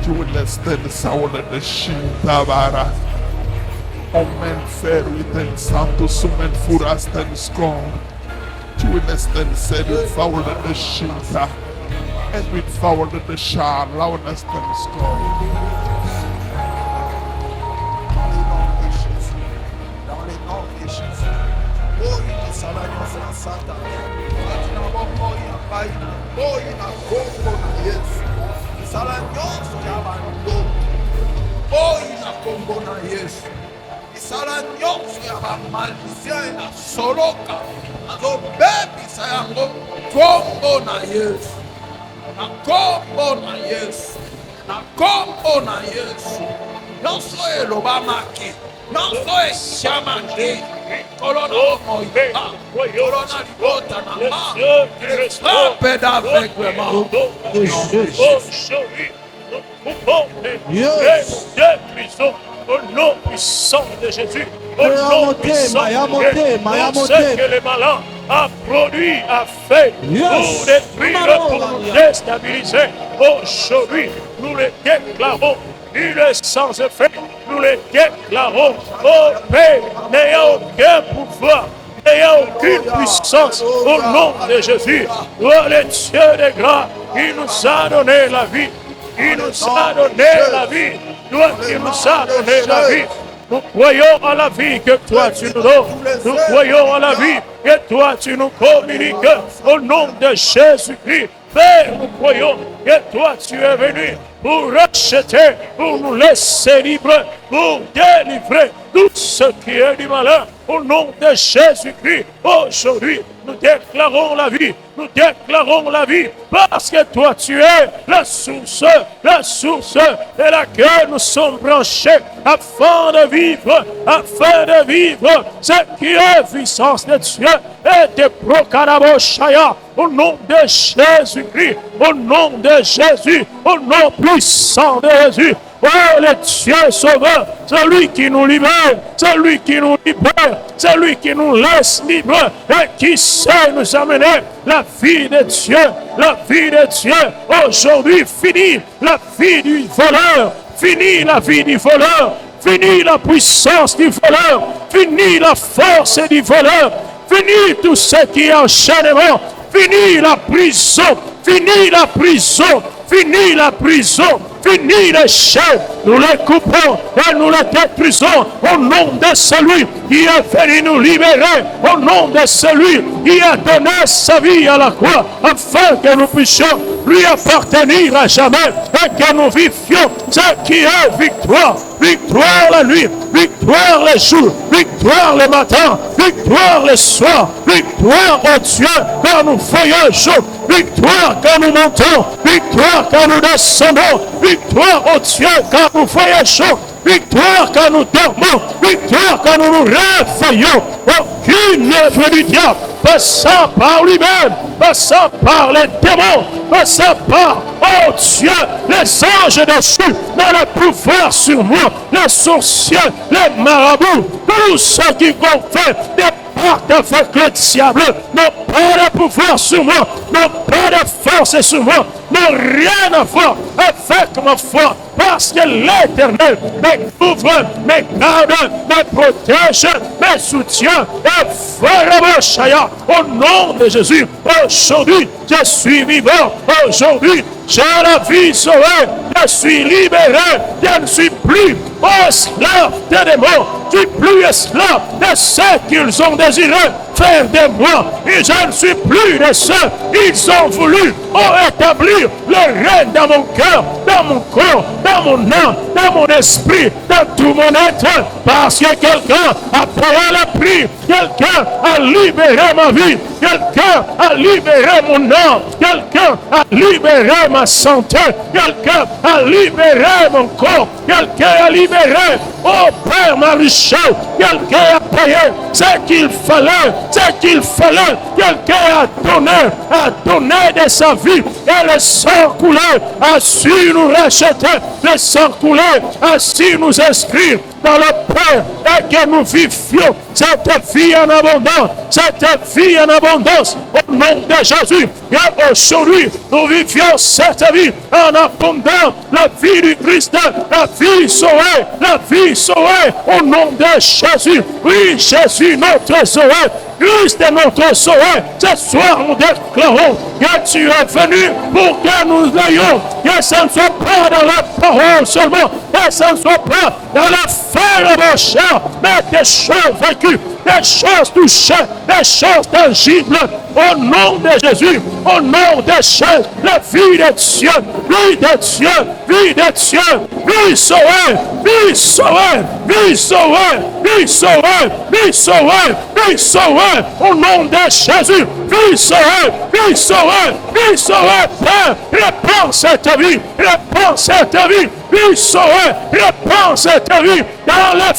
Tu understand soul of the Shintabara. Omen Ferwiten Santos Sumen Furastan Strong. Tu understand said with foul of the Shinta. And with foul of the Shah, loudness and strong. Dans les noms de Jésus. Oh, il est salarié, c'est la Santa. Oh, il a compris Yesu. Sala nyonso ya bantu. Oh, inakombo na Yesu. Sala nyonso ya bamalizia na soloka. Azo bebi sayango kombo na Yesu. Na kombo na Yesu. Na kombo na Yesu. Nyonso eloba maki. Nyonso eshamaki. Corona moïta. Corona libota na ma. Frappe d'aveuglement.
Yes. Au nom puissant de Jésus, au nom puissant de Jésus, tout ce que le malin a produit, a fait pour détruire, pour nous déstabiliser. Aujourd'hui, nous le déclarons, nul sans effet, nous le déclarons. Oh Père, n'ayant aucun pouvoir, n'ayant aucune puissance, au nom de Jésus, toi le Dieu de grâce, il nous a donné la vie. Il nous a donné la vie. Toi qui nous as donné la vie. Nous croyons à la vie que toi tu nous donnes. Nous croyons à la vie que toi tu nous communiques. Au nom de Jésus-Christ. Père, nous croyons que toi tu es venu pour racheter, pour nous laisser libres, pour délivrer tout ce qui est du malin. Au nom de Jésus-Christ, aujourd'hui, nous déclarons la vie. Nous déclarons la vie parce que toi tu es la source de laquelle nous sommes branchés afin de vivre ce qui est puissance de Dieu et de Procaraboshaya. Au nom de Jésus-Christ, au nom de Jésus, au nom puissant de Jésus. Oh, le Dieu sauveur, celui qui nous libère, celui qui nous libère, celui qui nous laisse libres et qui sait nous amener la vie de Dieu, la vie de Dieu. Aujourd'hui, fini la vie du voleur, fini la vie du voleur, fini la puissance du voleur, fini la force du voleur, fini tout ce qui est enchaînement, fini la prison, fini la prison, fini la prison. Fini les chaînes, nous les coupons et nous les détruisons au nom de celui qui est venu nous libérer, au nom de celui qui a donné sa vie à la croix, afin que nous puissions lui appartenir à jamais et que nous vivions ce qui est victoire. Victoire la nuit, victoire les jours, victoire le matin, victoire le soir, victoire au Dieu quand nous voyageons, victoire quand nous montons, victoire quand nous descendons, victoire au Dieu quand nous voyageons, victoire quand nous dormons, victoire quand nous nous réveillons. Aucune œuvre du diable, passant par lui-même, passant par les démons, passant par, oh Dieu, les anges dessus, dans le pouvoir sur moi, les sorciers, les marabouts, tous ceux qui vont faire des pactes avec le diable, n'ont pas de pouvoir sur moi, n'ont pas de force sur moi, n'ont rien à voir avec ma foi, parce que l'Éternel me couvre, me garde, me protège, me soutient, et vraiment, au nom de Jésus, aujourd'hui, je suis vivant, aujourd'hui, J'ai la vie sauvée. Je suis libéré. Je ne suis plus esclave des démons. Je ne suis plus esclave de ceux qu'ils ont désiré faire de moi. Et je ne suis plus de ceux qu'ils ont voulu établir le règne dans mon cœur, dans mon corps, dans mon âme, dans mon esprit, dans tout mon être. Parce que quelqu'un a payé le prix. Quelqu'un a libéré ma vie. Quelqu'un a libéré mon âme. Quelqu'un a libéré ma santé. Quelqu'un a libéré mon corps. Quelqu'un a libéré, oh Père, ma richesse. Quelqu'un a payé ce qu'il fallait. Ce qu'il fallait. Quelqu'un a donné de sa vie. Et le sang coulé a su nous racheter. Le sang coulé a su nous inscrire dans le Père et que nous vivions cette vie en abondance, cette vie en abondance au nom de Jésus. Et aujourd'hui, nous vivions cette vie en abondance, la vie du Christ, la vie sauvée au nom de Jésus. Oui, Jésus, notre sauveur. Christ est notre sauveur. Ce soir, nous déclarons que tu es venu pour que nous l'ayons. Que ce ne soit pas dans la parole seulement, que ce ne soit pas dans la chair de mon chair, mais des choses vécues, des choses touchées, des choses tangibles. Au nom de Jésus, au nom de Jésus, la vie de Dieu, vie de Dieu, vie de Dieu, vie sauvée, vie sauvée, vie sauvée, vie sauvée, vie sauvée, vie sauvée. Au nom de Jésus, vie sauvée, vie sauvée, vie sauvée. Père, répands cette vie, répands cette vie, vie sauvée, répands cette vie dans les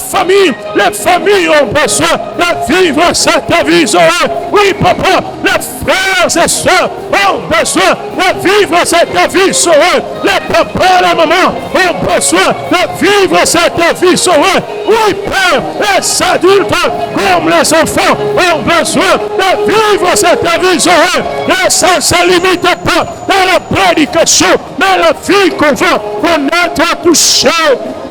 familles ont besoin de vivre cette vie sauvée. Oui, papa, les frères et sœurs ont besoin de vivre cette vie sauvée. Les papas et les mamans ont besoin de vivre cette vie sauvée. Oui, Père, les adultes comme les enfants ont besoin de vivre cette vie sauvée. Et ça ne se limite pas dans la prédication, mais la vie qu'on va connaître, toucher,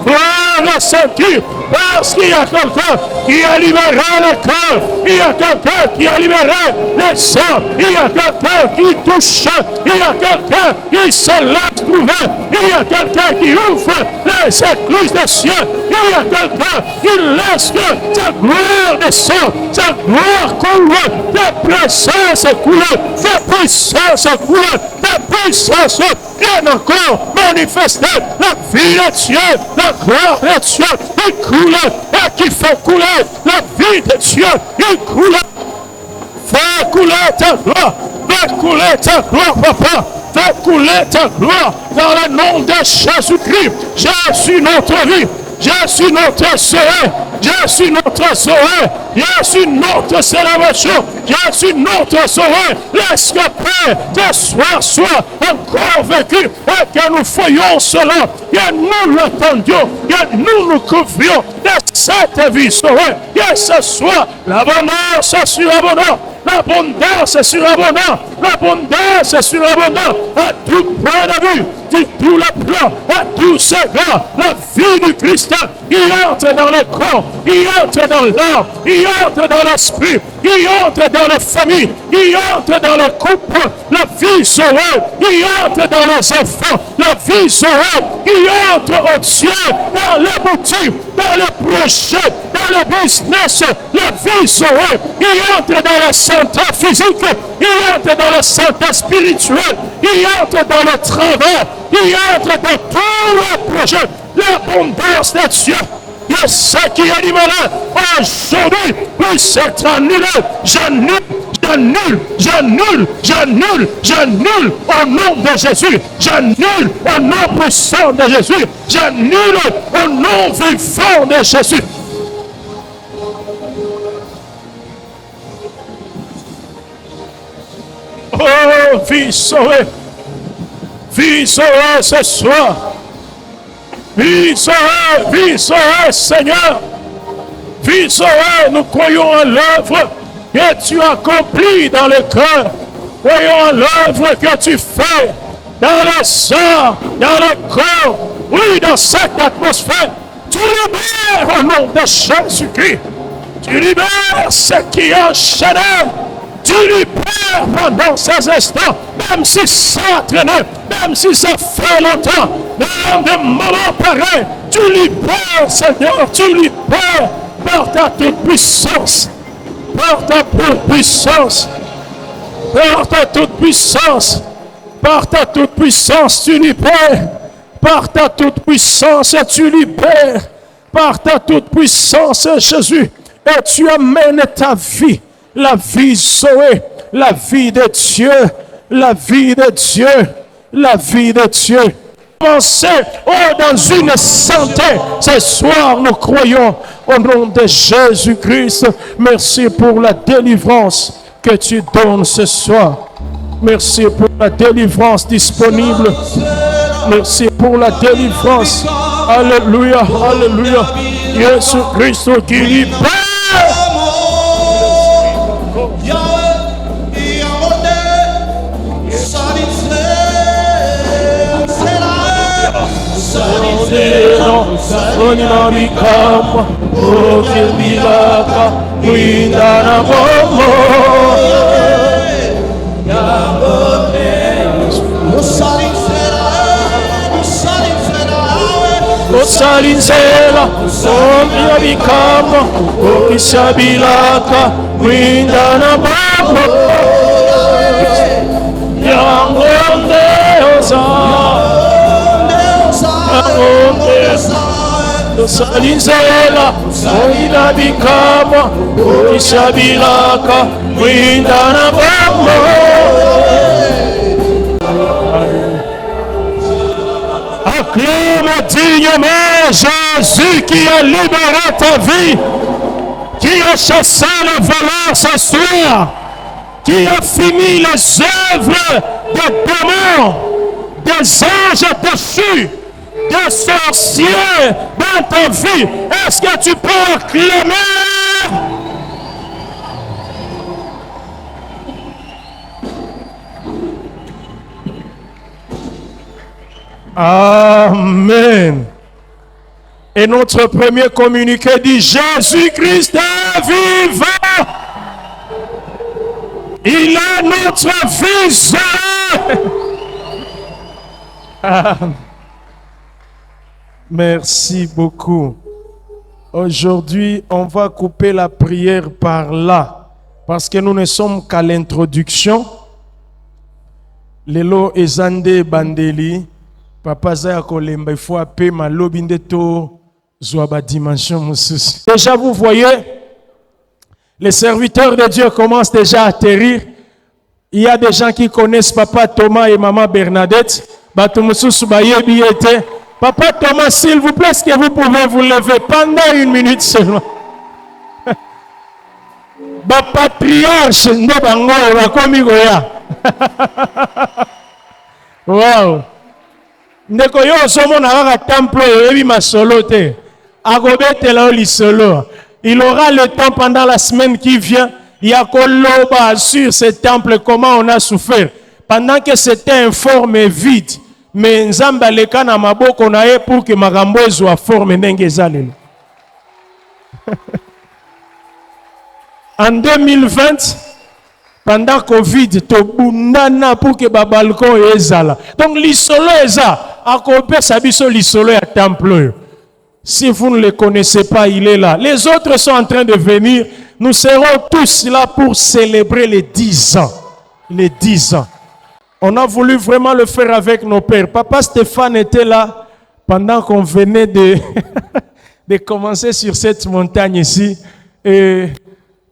voir et sentir. Parce qu'il y a quelqu'un qui a libéré le cœur, il y a quelqu'un qui a libéré le sang, il y a quelqu'un qui touche, il y a quelqu'un qui se laisse trouver, il y a quelqu'un qui ouvre les écluses des cieux, il y a quelqu'un qui laisse que sa gloire descende, sa gloire coule, ta présence coule, ta puissance coule, ta puissance vient encore manifester la vie de Dieu, la gloire de Dieu, il coule et qui fait couler la vie de Dieu, il coule. Fais couler ta gloire, fais couler ta gloire, papa. Fais couler ta gloire dans le nom de Jésus-Christ. Je suis notre vie. Je suis notre sauveur, je suis notre sauveur, je suis notre salvation, je suis notre sauveur. Laisse que Père, ce soir soit encore vécu et que nous voyions cela, que nous l'attendions, que nous nous couvrions de cette vie sauvée, que ce soit l'abondance sur abondance. L'abondance sur l'abondance, l'abondance sur l'abondance, à tout point de vue, de tout le plan, à tous ces gars, la vie du Christ, il entre dans le corps, il entre dans l'âme, il entre dans l'esprit, il entre dans la famille, il entre dans le couple, la vie sauvée, il entre dans les enfants, la vie sauvée, il entre au ciel, dans les boutiques, dans le projet, dans le business, la vie sauvée, il entre dans la santé physique, il entre dans la santé spirituelle, il entre dans le travail, il entre dans tout le projet, l'abondance de Dieu. Et ce qui est du malade, aujourd'hui, oui, c'est annulé. J'annule, j'annule, j'annule, j'annule, j'annule au nom de Jésus. J'annule au nom puissant de Jésus. J'annule au nom vivant de Jésus. Oh, vie sauvée. Vie sauvée ce soir. Vie sauvée, Seigneur. Vie sauvée, nous croyons en l'œuvre que tu accomplis dans le cœur. Croyons en l'œuvre que tu fais dans le sang, dans le corps. Oui, dans cette atmosphère. Tu libères au nom de Jésus-Christ. Tu libères ce qui est enchaîné. Tu lui parles pendant ces instants, même si ça traîne, même si ça fait longtemps, dans des moments pareils, tu lui parles, Seigneur, tu lui parles par ta toute puissance, par ta toute puissance, par ta toute puissance, par ta toute puissance, tu lui parles, par ta toute puissance, tu libères, par ta toute puissance, Jésus, et tu amènes ta vie, la vie Zoé, la vie de Dieu, la vie de Dieu, la vie de Dieu. Pensez dans une santé. Ce soir, nous croyons au nom de Jésus-Christ. Merci pour la délivrance que tu donnes ce soir. Merci pour la délivrance disponible. Merci pour la délivrance. Alléluia, alléluia. Jésus-Christ qui libère. Salinzela, Sombia Bicama, Isabilaka, Windana Babo, Yangonde Osa, Salinzela, Sombia Bicama, Isabilaka, Windana Babo. Acclame dignement Jésus qui a libéré ta vie, qui a chassé le voleur ce soir, qui a fini les œuvres des démons, des anges déchus, des sorciers dans ta vie. Est-ce que tu peux acclamer? Amen. Et notre premier communiqué dit Jésus-Christ est vivant. Il est notre visage. Merci beaucoup. Aujourd'hui, on va couper la prière par là. Parce que nous ne sommes qu'à l'introduction. Lelo ezande bandeli. Papa Zaya Kolemba, il faut appeler ma lobindeto zoaba dimension moussus. Déjà, vous voyez, les serviteurs de Dieu commencent déjà à atterrir. Il y a des gens qui connaissent Papa Thomas et Maman Bernadette. Papa Thomas, s'il vous plaît, est-ce que vous pouvez vous lever pendant 1 minute seulement? Patriarche, wow. Ndeko yo somona kaka temple yebi masolo te. Akobetela lisolo. Il aura le temps pendant la semaine qui vient. Yakoloba sur ce temple comment on a souffert. Pendant que c'était informe et vide. Mais nzamba leka na maboko na ye pour que makambo ezwa forme ndenge ezalelo. En 2020, pendant Covid, to bundana pour que babalcon ezala. Donc l'isolo eza. Si vous ne le connaissez pas, il est là. Les autres sont en train de venir. Nous serons tous là pour célébrer les 10 ans. Les 10 ans. On a voulu vraiment le faire avec nos pères. Papa Stéphane était là pendant qu'on venait de commencer sur cette montagne ici. Et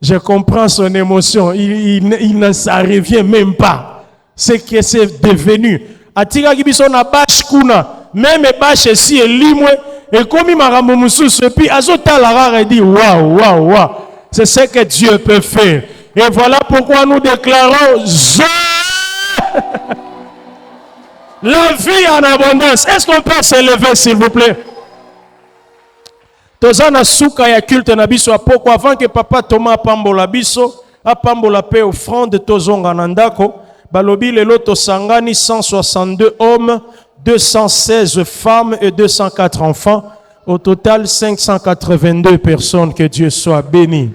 je comprends son émotion. Il ne s'en revient même pas. Ce que c'est devenu. Atika kibiso na bâche kuna même bâche ici et limwe et comme makambo mususu et puis azota la rare dit waouh waouh waouh, c'est ce que Dieu peut faire. Et voilà pourquoi nous déclarons la vie en abondance. Est-ce qu'on peut s'élever s'il vous plaît? Tozana suka ya culte na biso apoko avant que Papa Thomas pambola biso apambola pe offrande tozonga na ndako. Balobi lelo tosangani 162 hommes, 216 femmes et 204 enfants. Au total, 582 personnes. Que Dieu soit béni.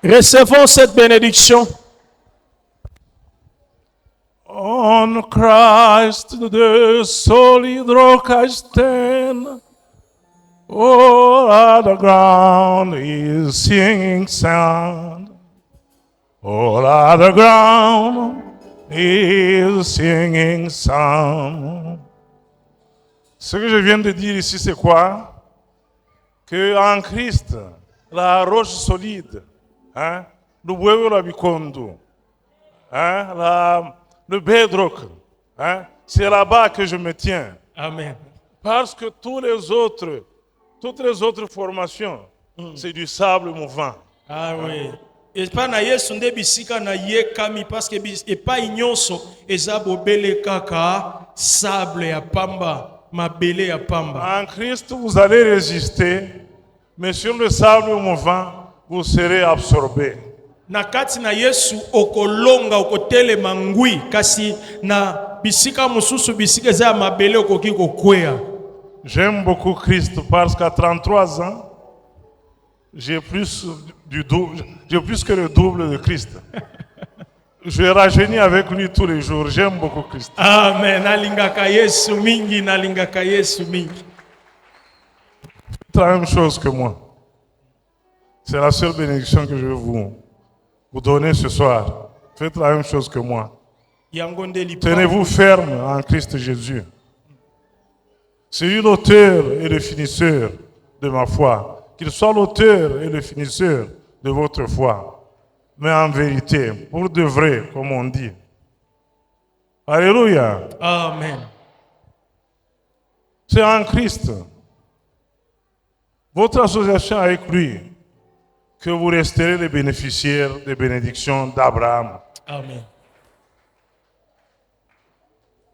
Recevons cette bénédiction.
On Christ the solid rock I stand. All other ground is singing sound. All other ground is singing sound. Ce que je viens de dire ici, c'est quoi? Que en Christ, la roche solide, hein, le huevo la bicondo, hein, le bedrock, hein, c'est là-bas que je me tiens.
Amen.
Parce que toutes les autres formations, c'est du sable mouvant.
Ah oui. Et pas na Yesu nde bisika na yekami parce que et pas inyonso eza bobele kaka sable ya pamba, mabele ya pamba.
En Christ, vous allez résister, mais sur le sable mouvant, vous serez absorbé.
Na kati na Yesu okolonga okotelema ngwi kasi na bisika mususu bisika eza mabele okoki kokwea.
J'aime beaucoup Christ parce qu'à 33 ans, j'ai plus que le double de Christ. Je rajeunis avec lui tous les jours. J'aime beaucoup Christ.
Amen. Nalingaka Yesu mingi, nalingaka Yesu mingi.
Faites la même chose que moi. C'est la seule bénédiction que je vais vous donner ce soir. Faites la même chose que moi. Tenez-vous ferme en Christ Jésus. C'est lui l'auteur et le finisseur de ma foi. Qu'il soit l'auteur et le finisseur de votre foi. Mais en vérité, pour de vrai, comme on dit. Alléluia.
Amen.
C'est en Christ, votre association avec lui, que vous resterez les bénéficiaires des bénédictions d'Abraham.
Amen.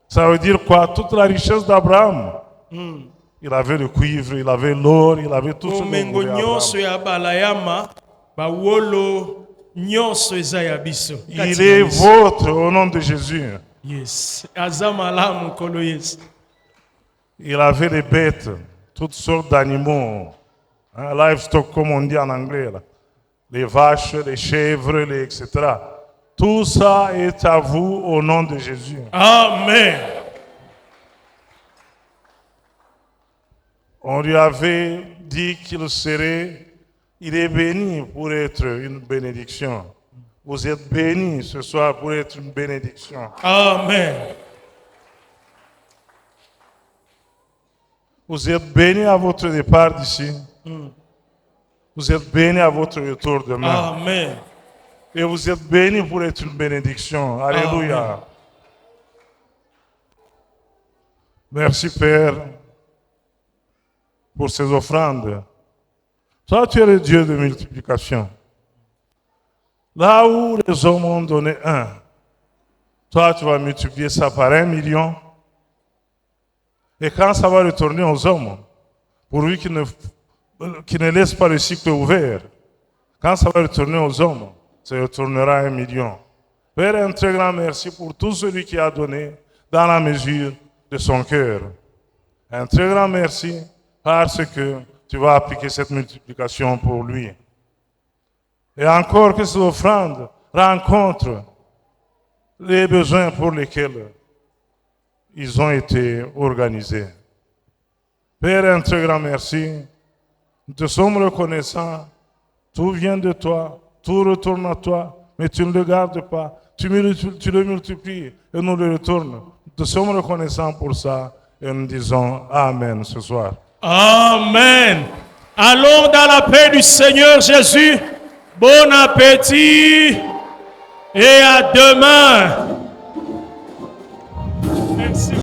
Ça veut dire quoi? Toute la richesse d'Abraham. Il avait le cuivre, il avait l'or, il avait tout ce que il est votre au nom de Jésus.
Yes.
Il avait les bêtes, toutes sortes d'animaux, hein, livestock comme on dit en anglais, là. Les vaches, les chèvres, etc. Tout ça est à vous au nom de Jésus.
Amen.
On lui avait dit il est béni pour être une bénédiction. Vous êtes béni ce soir pour être une bénédiction.
Amen.
Vous êtes béni à votre départ d'ici. Vous êtes béni à votre retour demain.
Amen.
Et vous êtes béni pour être une bénédiction. Alléluia.
Amen.
Merci Père pour ces offrandes. Toi, tu es le Dieu de multiplication. Là où les hommes ont donné 1, toi, tu vas multiplier ça par 1 million. Et quand ça va retourner aux hommes, pourvu qu'ils ne laissent pas le cycle ouvert, quand ça va retourner aux hommes, ça retournera 1 million. Père, un très grand merci pour tout celui qui a donné dans la mesure de son cœur. Un très grand merci parce que tu vas appliquer cette multiplication pour lui. Et encore que ces offrandes rencontrent les besoins pour lesquels ils ont été organisés. Père, un très grand merci. Nous te sommes reconnaissants. Tout vient de toi, tout retourne à toi, mais tu ne le gardes pas. Tu le multiplies et nous le retournes. Nous te sommes reconnaissants pour ça et nous disons Amen ce soir.
Amen. Allons dans la paix du Seigneur Jésus. Bon appétit et à demain. Merci.